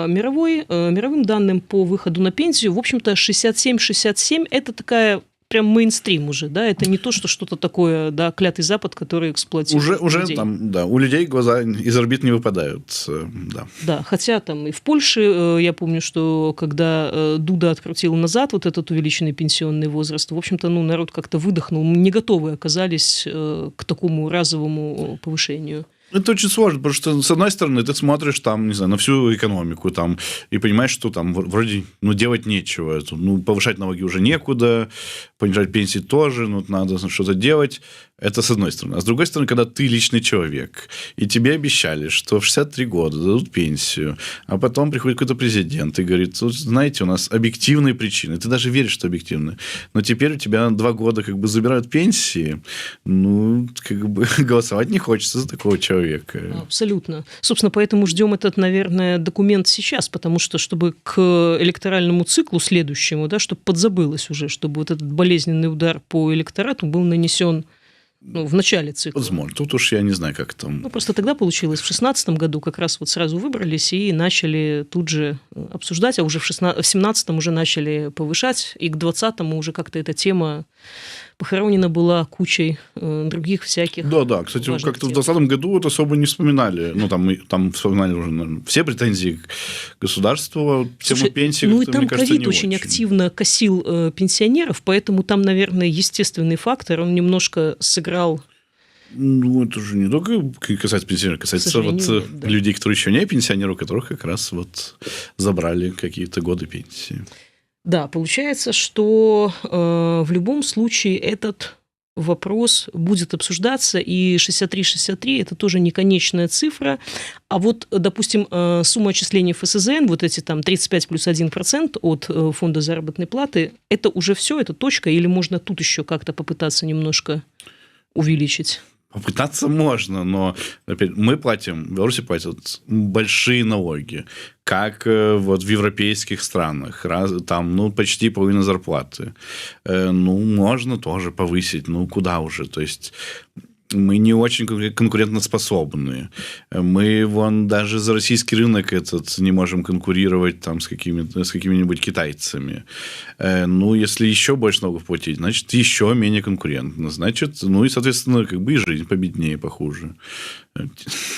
A: мировым данным по выходу на пенсию, в общем-то, 67-67 – это такая... Прям мейнстрим уже, да, это не то, что что-то такое, да, клятый Запад, который эксплуатирует
B: уже
A: людей.
B: Там, да, у людей глаза из орбит не выпадают, да.
A: Да, хотя там и в Польше, я помню, что когда Дуда открутил назад вот этот увеличенный пенсионный возраст, в общем-то, народ как-то выдохнул, не готовы оказались к такому разовому повышению.
B: Это очень сложно, потому что, с одной стороны, ты смотришь там, не знаю, на всю экономику там, и понимаешь, что там вроде делать нечего. Повышать налоги уже некуда, понижать пенсии тоже, надо что-то делать. Это с одной стороны. А с другой стороны, когда ты личный человек, и тебе обещали, что в 63 года дадут пенсию, а потом приходит какой-то президент и говорит, знаете, у нас объективные причины. Ты даже веришь, что объективные. Но теперь у тебя 2 года забирают пенсии. Голосовать не хочется за такого человека.
A: Абсолютно. Собственно, поэтому ждем этот, наверное, документ сейчас, потому что, чтобы к электоральному циклу следующему, да, чтобы подзабылось уже, чтобы вот этот болезненный удар по электорату был нанесен в начале цикла.
B: Возможно. Тут уж я не знаю, как там.
A: Просто тогда получилось. В 2016 году как раз вот сразу выбрались и начали тут же обсуждать, а уже в 2017 уже начали повышать, и к 2020 уже как-то эта тема похоронена была кучей других всяких.
B: Да. Кстати, как-то в 2020 году вот особо не вспоминали. Там вспоминали уже, наверное, все претензии к государству, тему пенсии.
A: И там ковид очень активно косил пенсионеров, поэтому там, наверное, естественный фактор, он немножко сыграл.
B: Это же не только касается пенсионеров, касается людей, которые еще не пенсионеры, у которых как раз забрали какие-то годы пенсии.
A: Да, получается, что в любом случае этот вопрос будет обсуждаться, и 63-63 – это тоже не конечная цифра. А вот, допустим, сумма отчислений ФСЗН, вот эти там 35 плюс 1% от фонда заработной платы, это уже все, это точка, или можно тут еще как-то попытаться немножко увеличить?
B: Попытаться можно, но опять, мы платим, в Беларуси платят большие налоги, как вот в европейских странах, там, почти половина зарплаты. Можно тоже повысить, куда уже, то есть мы не очень конкурентоспособны. Мы даже за российский рынок не можем конкурировать там с какими-нибудь китайцами. Если еще больше налогов платить, значит, еще менее конкурентно. Значит, и, соответственно, и жизнь победнее, похуже.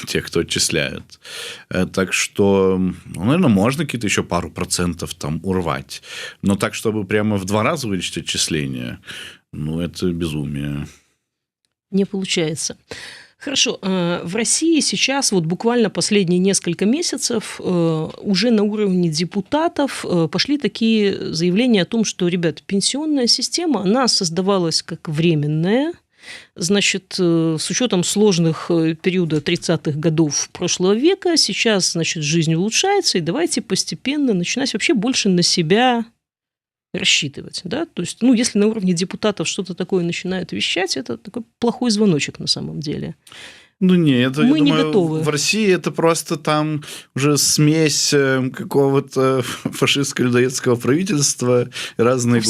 B: Тех, кто отчисляет. Так что, наверное, можно какие-то еще пару процентов там урвать. Но так, чтобы прямо в 2 раза увеличить отчисления, это безумие.
A: Не получается. Хорошо. В России сейчас, вот буквально последние несколько месяцев, уже на уровне депутатов пошли такие заявления о том, что, ребят, пенсионная система, она создавалась как временная. Значит, с учетом сложных периода 30-х годов прошлого века, сейчас, значит, жизнь улучшается, и давайте постепенно начинать вообще больше на себя рассчитывать, да, то есть, если на уровне депутатов что-то такое начинают вещать, это такой плохой звоночек на самом деле.
B: Нет,
A: мы
B: я
A: не
B: думаю,
A: готовы.
B: В России это просто там уже смесь какого-то фашистско-людоедского правительства, разные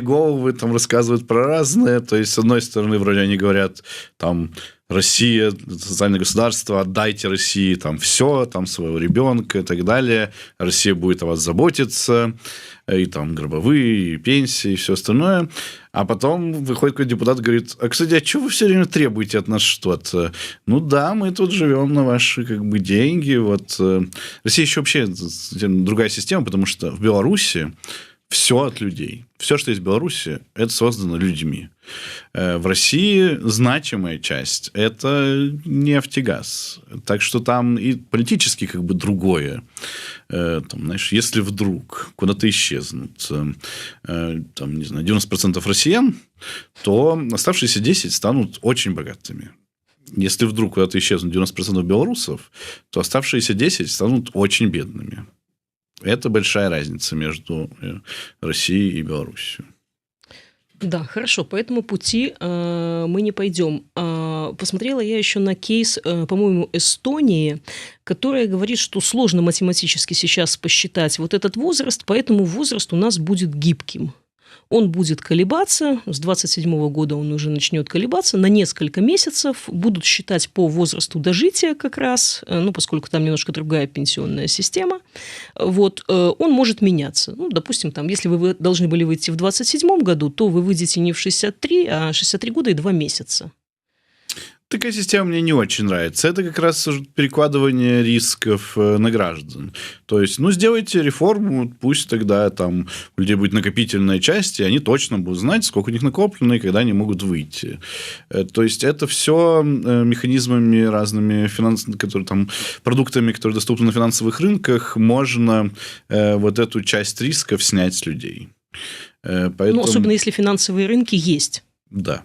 B: головы там рассказывают про разное, то есть, с одной стороны, вроде они говорят, там, Россия, социальное государство, отдайте России там все, там своего ребенка и так далее, Россия будет о вас заботиться, и там гробовые, и пенсии, и все остальное. А потом выходит какой-то депутат и говорит, кстати, а что вы все время требуете от нас что-то? Да, мы тут живем на ваши деньги. Вот. Россия еще вообще другая система, потому что в Беларуси все от людей. Все, что есть в Беларуси, это создано людьми. В России значимая часть – это нефть и газ. Так что там и политически другое. Там, знаешь, если вдруг куда-то исчезнут там, не знаю, 90% россиян, то оставшиеся 10 станут очень богатыми. Если вдруг куда-то исчезнут 90% белорусов, то оставшиеся 10 станут очень бедными. Это большая разница между Россией и Беларусью.
A: Да, хорошо, по этому пути мы не пойдем. Посмотрела я еще на кейс, по-моему, Эстонии, которая говорит, что сложно математически сейчас посчитать вот этот возраст, поэтому возраст у нас будет гибким. Он будет колебаться, с 27 года он уже начнет колебаться, на несколько месяцев будут считать по возрасту дожития как раз, поскольку там немножко другая пенсионная система, вот, он может меняться. Допустим, там, если вы должны были выйти в 27 году, то вы выйдете не в 63, а 63 года и 2 месяца.
B: Такая система мне не очень нравится. Это как раз перекладывание рисков на граждан. То есть, сделайте реформу, пусть тогда там у людей будет накопительная часть, и они точно будут знать, сколько у них накоплено и когда они могут выйти. То есть, это все механизмами разными, продуктами, которые доступны на финансовых рынках, можно вот эту часть рисков снять с людей. Поэтому...
A: особенно если финансовые рынки есть.
B: Да.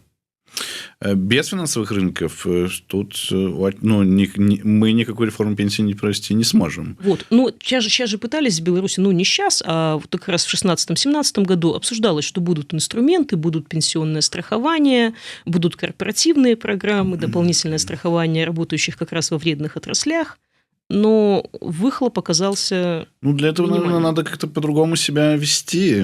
B: Без финансовых рынков тут мы никакой реформы пенсии провести не сможем.
A: Вот. Сейчас же пытались в Беларуси, не сейчас, а вот как раз в 2016-2017 году обсуждалось, что будут инструменты, будут пенсионное страхование, будут корпоративные программы, дополнительное страхование работающих как раз во вредных отраслях. Но выхлоп оказался...
B: Для этого, наверное, надо как-то по-другому себя вести.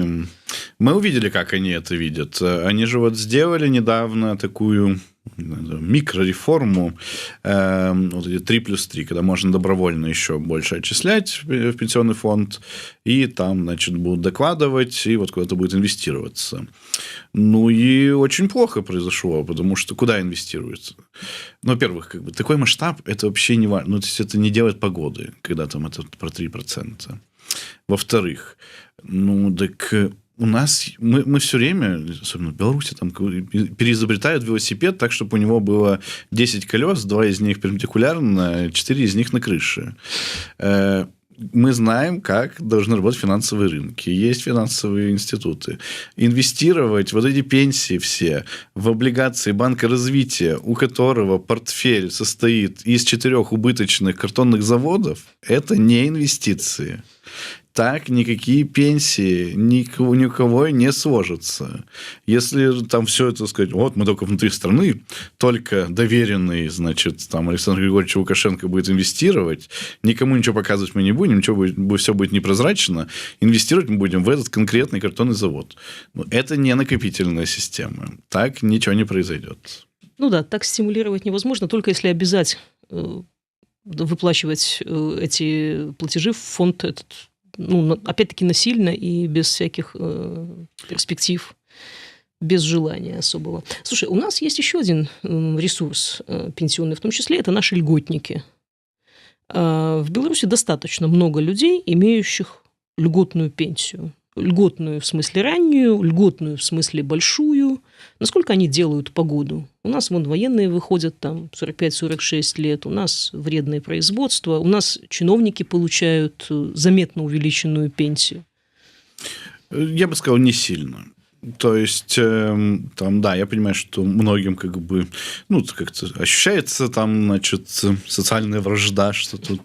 B: Мы увидели, как они это видят. Они же сделали недавно такую микрореформу, 3+3, когда можно добровольно еще больше отчислять в пенсионный фонд, и там, будут докладывать, и вот куда-то будет инвестироваться. И очень плохо произошло, потому что куда инвестируется? Во-первых, такой масштаб, это вообще не важно. То есть, это не делает погоды, когда там это про 3%. Во-вторых, у нас, мы все время, особенно в Беларуси, там, переизобретают велосипед так, чтобы у него было 10 колес, 2 из них перпендикулярно, 4 из них на крыше. мы знаем, как должны работать финансовые рынки. Есть финансовые институты. Инвестировать вот эти пенсии все в облигации Банка развития, у которого портфель состоит из 4 убыточных картонных заводов, это не инвестиции. Так никакие пенсии ни у кого не сложатся. Если там все это сказать, вот мы только внутри страны, только доверенный, значит, там Александр Григорьевич Лукашенко будет инвестировать, никому ничего показывать мы не будем, ничего все будет непрозрачно, инвестировать мы будем в этот конкретный картонный завод. Но это не накопительная система. Так ничего не произойдет.
A: Ну да, так стимулировать невозможно, только если обязать выплачивать эти платежи в фонд этот, ну, опять-таки насильно и без всяких перспектив, без желания особого. Слушай, у нас есть еще один ресурс пенсионный, в том числе, это наши льготники. В Беларуси достаточно много людей, имеющих льготную пенсию. Льготную в смысле раннюю, льготную в смысле большую. Насколько они делают погоду? У нас вон военные выходят там 45-46 лет, у нас вредное производство, у нас чиновники получают заметно увеличенную пенсию.
B: Я бы сказал, не сильно. То есть, там, да, я понимаю, что многим как бы, ну, как-то ощущается там, значит, социальная вражда, что тут.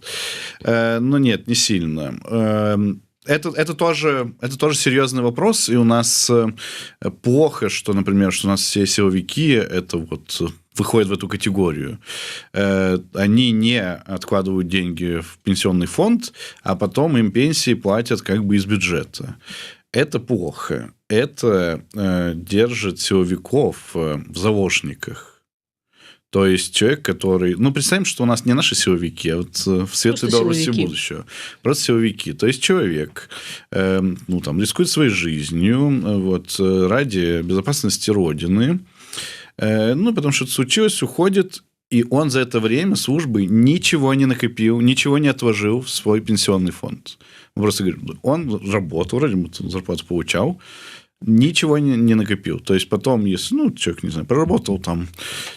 B: Но нет, не сильно. Это тоже серьезный вопрос, и у нас плохо, что, например, что у нас все силовики это вот выходят в эту категорию. Они не откладывают деньги в пенсионный фонд, а потом им пенсии платят как бы из бюджета. Это плохо. Это держит силовиков в заложниках. То есть человек, который... Ну, представим, что у нас не наши силовики, а вот в светлой Беларуси будущего. Просто силовики. То есть человек, ну, там, рискует своей жизнью вот, ради безопасности Родины. Ну, потому что это случилось, уходит, и он за это время службы ничего не накопил, ничего не отложил в свой пенсионный фонд. Он просто говорит, он работал, вроде бы зарплату получал, ничего не накопил. То есть, потом, если, ну, человек, не знаю, проработал там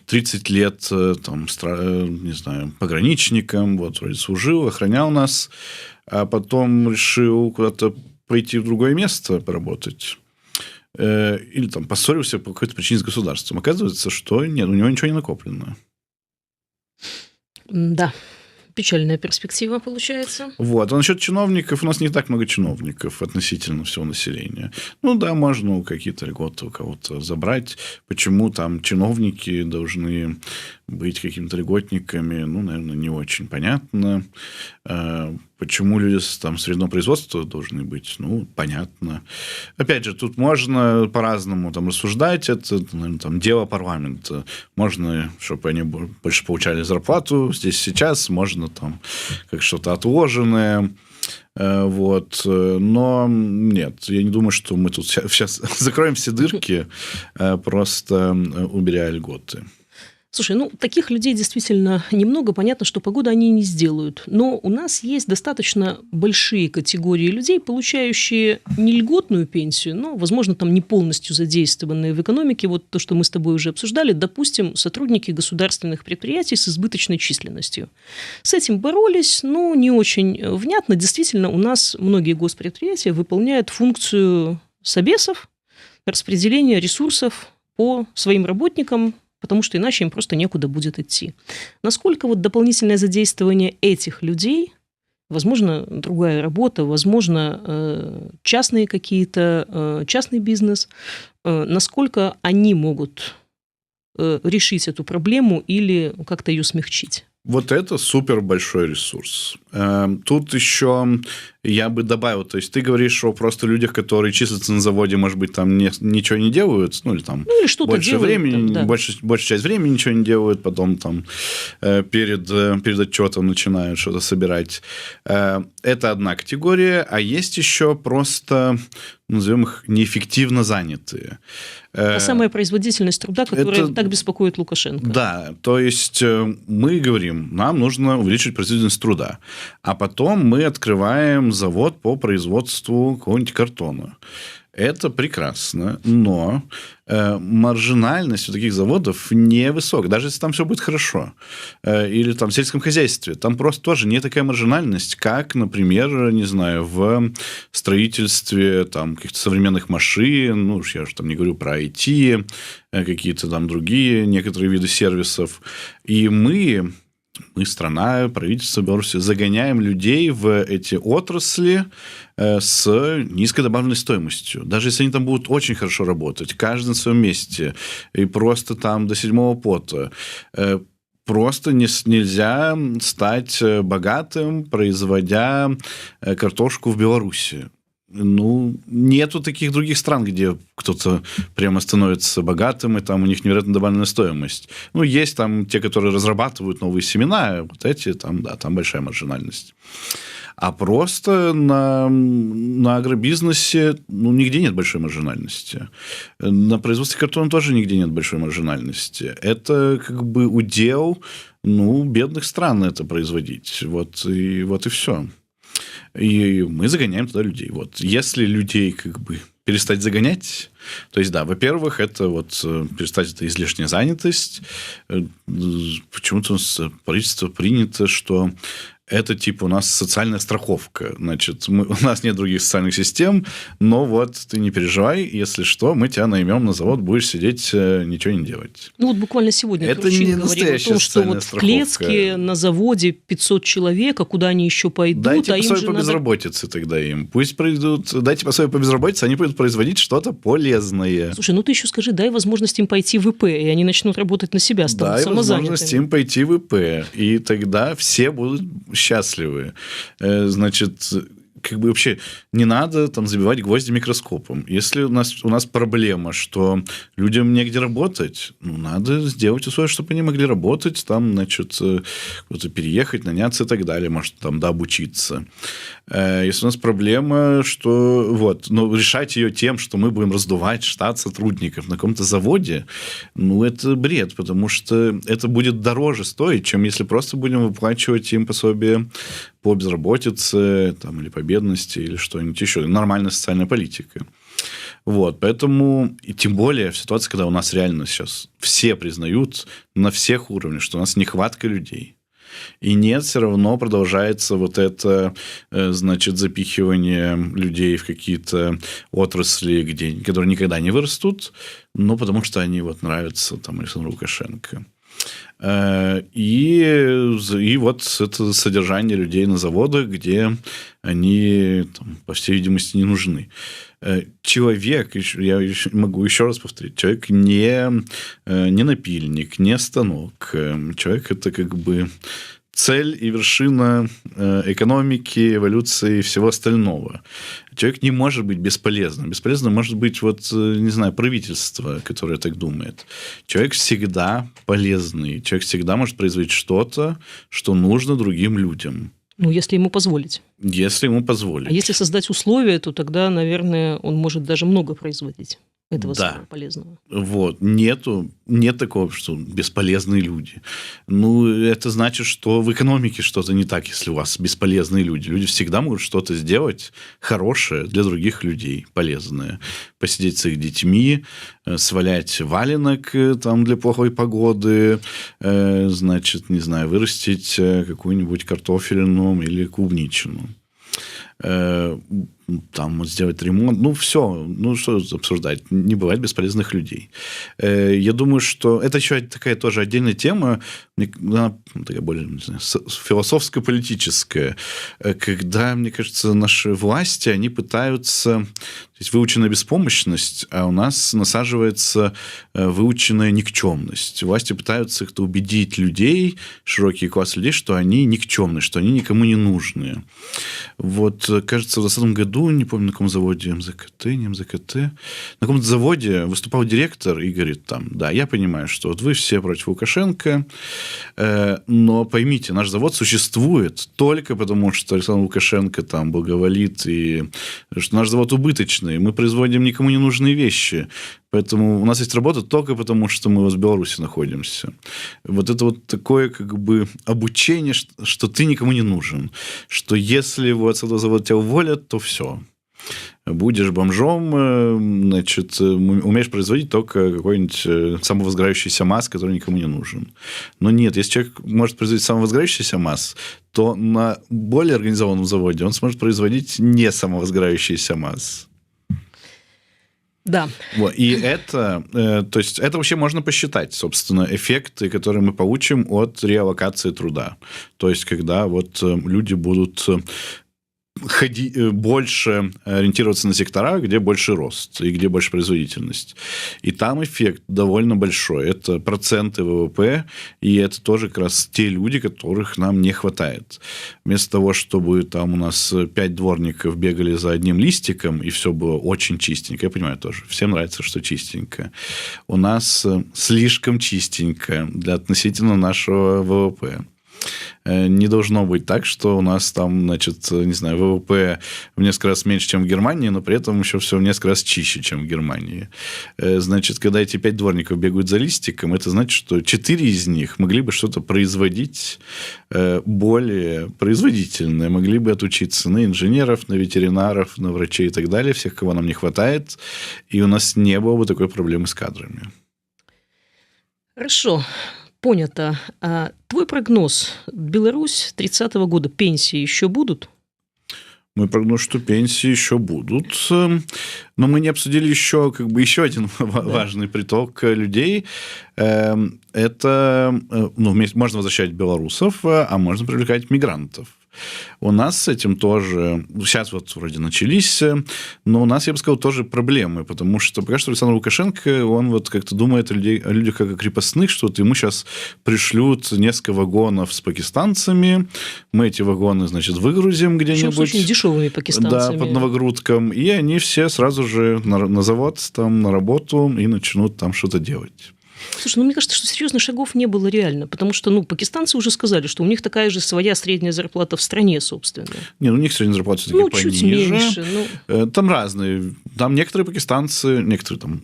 B: 30 лет, там, не знаю, пограничником, вот, вроде служил, охранял нас, а потом решил куда-то пойти в другое место поработать, или там поссорился по какой-то причине с государством. Оказывается, что нет, у него ничего не накоплено.
A: Да. Печальная перспектива получается.
B: Вот. А насчет чиновников, у нас не так много чиновников относительно всего населения. Ну да, можно какие-то льготы у кого-то забрать. Почему там чиновники должны быть какими-то льготниками, ну, наверное, не очень понятно. Почему люди там среднего производства должны быть, ну, понятно. Опять же, тут можно по-разному там рассуждать. Это, наверное, там, дело парламента. Можно, чтобы они больше получали зарплату здесь сейчас. Можно там как что-то отложенное. Вот. Но нет, я не думаю, что мы тут сейчас закроем все дырки, просто убирая льготы.
A: Слушай, ну, таких людей действительно немного. Понятно, что погоду они не сделают. Но у нас есть достаточно большие категории людей, получающие не льготную пенсию, но, возможно, там не полностью задействованные в экономике. Вот то, что мы с тобой уже обсуждали. Допустим, сотрудники государственных предприятий с избыточной численностью. С этим боролись, но не очень внятно. Действительно, у нас многие госпредприятия выполняют функцию собесов, распределения ресурсов по своим работникам, потому что иначе им просто некуда будет идти. Насколько вот дополнительное задействование этих людей, возможно, другая работа, возможно, частные какие-то, частный бизнес, насколько они могут решить эту проблему или как-то ее смягчить?
B: Вот это супер большой ресурс. Тут еще я бы добавил, то есть ты говоришь о просто людях, которые числятся на заводе, может быть, там ничего не делают, ну или там
A: или что-то
B: больше
A: делают,
B: времени,
A: там, да.
B: большая часть времени ничего не делают, потом там перед отчетом начинают что-то собирать. Это одна категория, а есть еще просто, назовем их, неэффективно занятые.
A: Самая производительность труда, которая так беспокоит Лукашенко.
B: Да, то есть мы говорим, нам нужно увеличить производительность труда, а потом мы открываем завод по производству какого-нибудь картона. Это прекрасно, но маржинальность у таких заводов невысокая, даже если там все будет хорошо. Или там в сельском хозяйстве. Там просто тоже не такая маржинальность, как, например, не знаю, в строительстве там, каких-то современных машин, ну, я же там не говорю про IT, какие-то там другие некоторые виды сервисов. И мы страна, правительство Беларуси, загоняем людей в эти отрасли с низкой добавленной стоимостью. Даже если они там будут очень хорошо работать, каждый на своем месте, и просто там до седьмого пота, просто нельзя стать богатым, производя картошку в Беларуси. Ну, нету таких других стран, где кто-то прямо становится богатым, и там у них невероятно добавленная стоимость. Ну, есть там те, которые разрабатывают новые семена, вот эти, там, да, там большая маржинальность. А просто на агробизнесе, ну, нигде нет большой маржинальности. На производстве картона тоже нигде нет большой маржинальности. Это как бы удел, ну, бедных стран это производить. Вот и все. И мы загоняем туда людей. Вот. Если людей как бы перестать загонять, то есть, да, во-первых, это вот перестать это излишняя занятость. Почему-то у нас правительство принято, что это типа у нас социальная страховка. Значит, у нас нет других социальных систем, но вот ты не переживай, если что, мы тебя наймем на завод, будешь сидеть, ничего не делать.
A: Ну, вот буквально сегодня
B: это не
A: говорил о том, что вот в Клецке на заводе 500 человек, а куда они еще пойдут?
B: Дайте пособие по безработице тогда им. Пусть придут, дайте пособие по безработице, они пойдут производить что-то полезное.
A: Слушай, ну ты еще скажи, дай возможность им пойти в ИП, и они начнут работать на себя, станут самозанятыми.
B: Дай возможность им пойти в ИП, и тогда все будут счастливы. Значит, как бы вообще не надо там забивать гвозди микроскопом. Если у нас проблема, что людям негде работать, ну, надо сделать условия, чтобы они могли работать, там, значит, куда-то переехать, наняться и так далее, может, там, дообучиться. Если у нас проблема, что вот, но решать ее тем, что мы будем раздувать штат сотрудников на каком-то заводе, ну, это бред, потому что это будет дороже стоить, чем если просто будем выплачивать им пособие по безработице там, или по бедности, или что-нибудь еще. Нормальная социальная политика. Вот, поэтому, и тем более в ситуации, когда у нас реально сейчас все признают на всех уровнях, что у нас нехватка людей. И нет, все равно продолжается вот это, значит, запихивание людей в какие-то отрасли, которые никогда не вырастут, но потому что они вот нравятся там Александру Лукашенко. И вот это содержание людей на заводах, где они, там, по всей видимости, не нужны. Человек, я могу еще раз повторить, человек не напильник, не станок. Человек – это как бы цель и вершина экономики, эволюции и всего остального. Человек не может быть бесполезным. Бесполезным может быть, вот, не знаю, правительство, которое так думает. Человек всегда полезный. Человек всегда может производить что-то, что нужно другим людям.
A: Ну, если ему позволить.
B: Если ему позволить.
A: А если создать условия, то тогда, наверное, он может даже много производить этого самого полезного.
B: Вот. Нет такого, что бесполезные люди. Ну, это значит, что в экономике что-то не так, если у вас бесполезные люди. Люди всегда могут что-то сделать хорошее для других людей, полезное. Посидеть с их детьми, свалять валенок там, для плохой погоды, значит, не знаю, вырастить какую-нибудь картофелину или клубничину. Там сделать ремонт, ну, все, ну, что обсуждать, не бывает бесполезных людей. Я думаю, что это еще такая тоже отдельная тема, она такая более, не знаю, философско-политическая, когда, мне кажется, наши власти, они пытаются, то есть выученная беспомощность, а у нас насаживается выученная никчемность. Власти пытаются как-то убедить людей, широкий класс людей, что они никчемные, что они никому не нужны. Вот, кажется, в 2020 году, не помню, на каком заводе, МЗКТ, не МЗКТ, на каком-то заводе выступал директор и говорит там, да, я понимаю, что вот вы все против Лукашенко, но поймите, наш завод существует только потому, что Александр Лукашенко там благоволит, и что наш завод убыточный, мы производим никому не нужные вещи, поэтому у нас есть работа только потому, что мы в Беларуси находимся. Вот это вот такое как бы обучение, что ты никому не нужен, что если вот с этого завода тебя уволят, то все. Будешь бомжом, значит, умеешь производить только какой-нибудь самовозгорающийся МАЗ, который никому не нужен. Но нет, если человек может производить самовозгорающийся МАЗ, то на более организованном заводе он сможет производить не самовозгорающийся МАЗ.
A: Да.
B: Вот. И это, то есть, это вообще можно посчитать, собственно, эффекты, которые мы получим от реаллокации труда. То есть, когда вот люди будут больше ориентироваться на сектора, где больше рост и где больше производительность. И там эффект довольно большой. Это проценты ВВП, и это тоже как раз те люди, которых нам не хватает. Вместо того, чтобы там у нас 5 дворников бегали за одним листиком, и все было очень чистенько. Я понимаю тоже. Всем нравится, что чистенько. У нас слишком чистенько для относительно нашего ВВП. Не должно быть так, что у нас там, значит, не знаю, ВВП в несколько раз меньше, чем в Германии, но при этом еще все в несколько раз чище, чем в Германии. Значит, когда эти 5 дворников бегают за листиком, это значит, что 4 из них могли бы что-то производить более производительное, могли бы отучиться на инженеров, на ветеринаров, на врачей и так далее, всех, кого нам не хватает, и у нас не было бы такой проблемы с кадрами.
A: Хорошо. Понято. А твой прогноз. Беларусь 30-го года. Пенсии еще будут?
B: Мой прогноз, что пенсии еще будут. Но мы не обсудили еще, еще один важный приток людей. Это, можно возвращать белорусов, а можно привлекать мигрантов. У нас с этим тоже... Сейчас вот вроде начались, но у нас, я бы сказал, тоже проблемы, потому что пока что Александр Лукашенко, он вот как-то думает о людях как о крепостных, что вот ему сейчас пришлют несколько вагонов с пакистанцами, мы эти вагоны, значит, выгрузим где-нибудь.
A: Причем с очень дешевыми пакистанцами.
B: Да, под новогрудком, и они все сразу же на завод, там, на работу и начнут там что-то делать.
A: Слушай, мне кажется, что серьезных шагов не было реально, потому что, пакистанцы уже сказали, что у них такая же своя средняя зарплата в стране, собственно.
B: Не, у них средняя зарплата все-таки пониже.
A: Чуть меньше.
B: Там разные. Там некоторые пакистанцы, некоторые там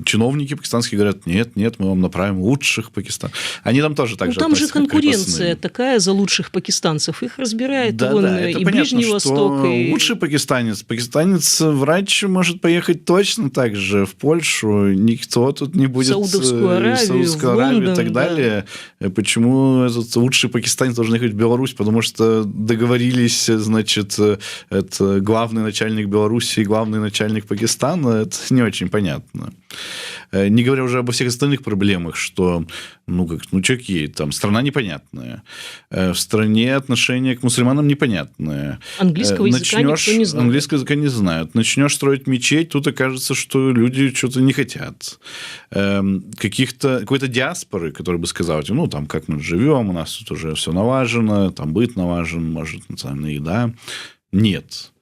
B: чиновники пакистанские говорят, нет, мы вам направим лучших пакистанцев. Они там тоже так же
A: там же конкуренция
B: крепостные.
A: такая за лучших пакистанцев. Их разбирает
B: это
A: и
B: понятно,
A: Ближний Восток. И...
B: Лучший пакистанец-врач может поехать точно так же в Польшу. Никто тут не будет...
A: Саудовскую Аравию,
B: и так далее. Да. Почему этот лучший пакистанец должен ехать в Беларусь? Потому что договорились, значит, это главный начальник Беларуси и главный начальник Пакистана. Это не очень понятно. Не говоря уже обо всех остальных проблемах, что, чуваки, там страна непонятная. В стране отношение к мусульманам непонятное.
A: Английского языка никто не знает.
B: Английского языка не знают. Начнешь строить мечеть, тут окажется, что люди что-то не хотят. Какой-то диаспоры, который бы сказал, там, как мы живем, у нас тут уже все налажено, там быт налажен, может, национальная еда. Нет.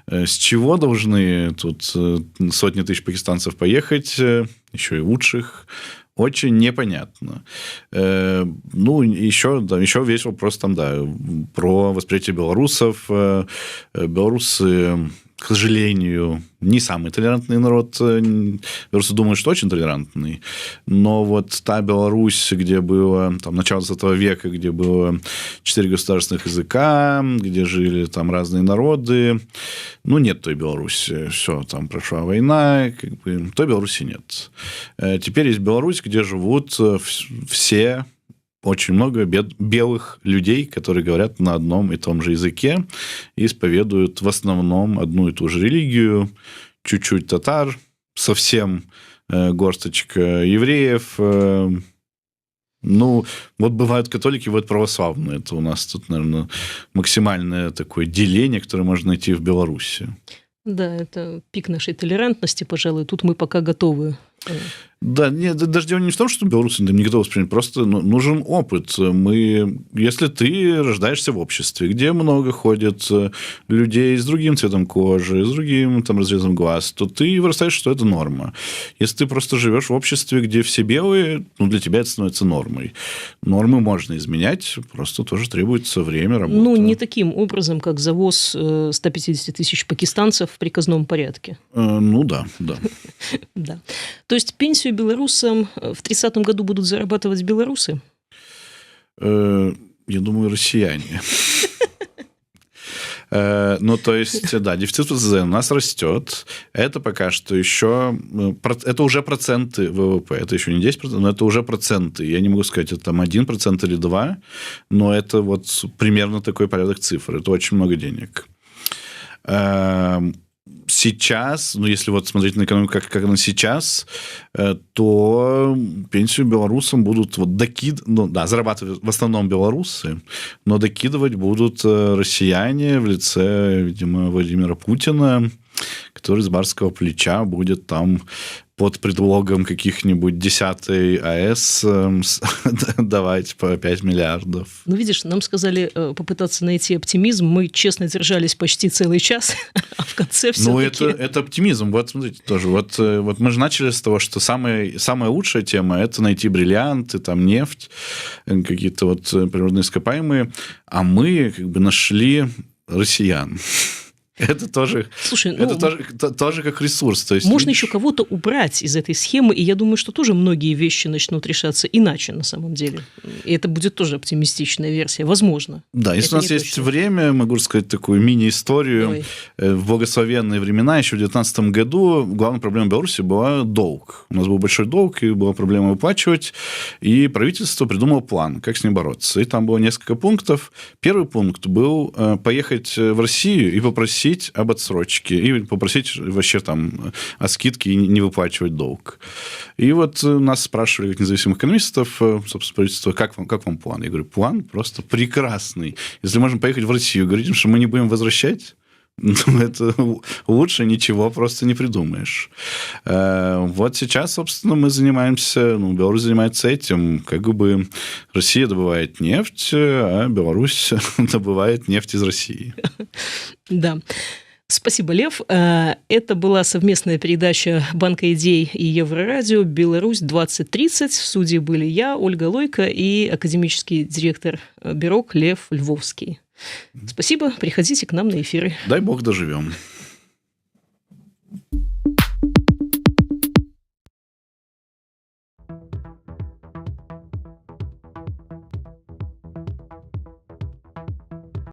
B: С чего должны тут сотни тысяч пакистанцев поехать, еще и лучших? Очень непонятно. Еще весь вопрос про восприятие белорусов. Белорусы, к сожалению, не самый толерантный народ. Белорусы думают, что очень толерантный. Но вот та Беларусь, где было начало 20 века, где было 4 государственных языка, где жили там разные народы, нет той Беларуси. Все, там прошла война, той Беларуси нет. Теперь есть Беларусь, где живут все... Очень много белых людей, которые говорят на одном и том же языке и исповедуют в основном одну и ту же религию, чуть-чуть татар, совсем горсточка евреев. Бывают католики, бывают православные. Это у нас тут, наверное, максимальное такое деление, которое можно найти в Беларуси.
A: Да, это пик нашей толерантности, пожалуй. Тут мы пока готовы.
B: Да, нет, даже дело не в том, что белорусы не готовы воспринять, просто нужен опыт. Если ты рождаешься в обществе, где много ходит людей с другим цветом кожи, с другим разрезом глаз, то ты вырастаешь, что это норма. Если ты просто живешь в обществе, где все белые, для тебя это становится нормой. Нормы можно изменять, просто тоже требуется время, работа.
A: Не таким образом, как завоз 150 тысяч пакистанцев в приказном порядке.
B: Да.
A: Да. То есть пенсию белорусам в 30-м году будут зарабатывать белорусы?
B: Я думаю, россияне. Ну, то есть, да, дефицит ВЗЗ у нас растет. Это пока что еще... Это уже проценты ВВП. Это еще не 10%, но это уже проценты. Я не могу сказать, это там 1% или 2%, но это вот примерно такой порядок цифр. Это очень много денег. Сейчас, ну, если вот смотреть на экономику, как она сейчас, то пенсию белорусам будут вот ну, да, зарабатывать в основном белорусы, но докидывать будут россияне в лице, видимо, Владимира Путина, который с барского плеча будет там под предлогом каких-нибудь 10-й АЭС давать по 5 миллиардов.
A: Ну, видишь, нам сказали попытаться найти оптимизм. Мы честно держались почти целый час, а в конце все-таки...
B: Ну, это оптимизм. Вот, смотрите, тоже. Вот мы же начали с того, что самая лучшая тема – это найти бриллианты, там, нефть, какие-то вот природные ископаемые. А мы как бы нашли россиян. Это тоже,
A: слушай,
B: тоже как ресурс. То есть,
A: можно еще кого-то убрать из этой схемы, и я думаю, что тоже многие вещи начнут решаться иначе на самом деле. И это будет тоже оптимистичная версия, возможно.
B: Да, если у нас есть время, могу рассказать такую мини-историю.
A: Давай.
B: В благословенные времена, еще в 2019 году, главной проблемой Беларуси была долг. У нас был большой долг, и была проблема выплачивать, и правительство придумало план, как с ним бороться. И там было несколько пунктов. Первый пункт был поехать в Россию и попросить об отсрочке и попросить вообще там о скидке и не выплачивать долг. И вот нас спрашивали, как независимых экономистов, собственно, правительство, как вам план? Я говорю, план просто прекрасный. Если можем поехать в Россию, говорить, что мы не будем возвращать, это лучше ничего просто не придумаешь. Вот сейчас, собственно, мы занимаемся, Беларусь занимается этим, как бы Россия добывает нефть, а Беларусь добывает нефть из России.
A: Да. Спасибо, Лев. Это была совместная передача Банка идей и Еврорадио «Беларусь-2030». В студии были я, Ольга Лойко, и академический директор Бюро Лев Львовский. Спасибо. Приходите к нам на эфиры.
B: Дай бог доживем.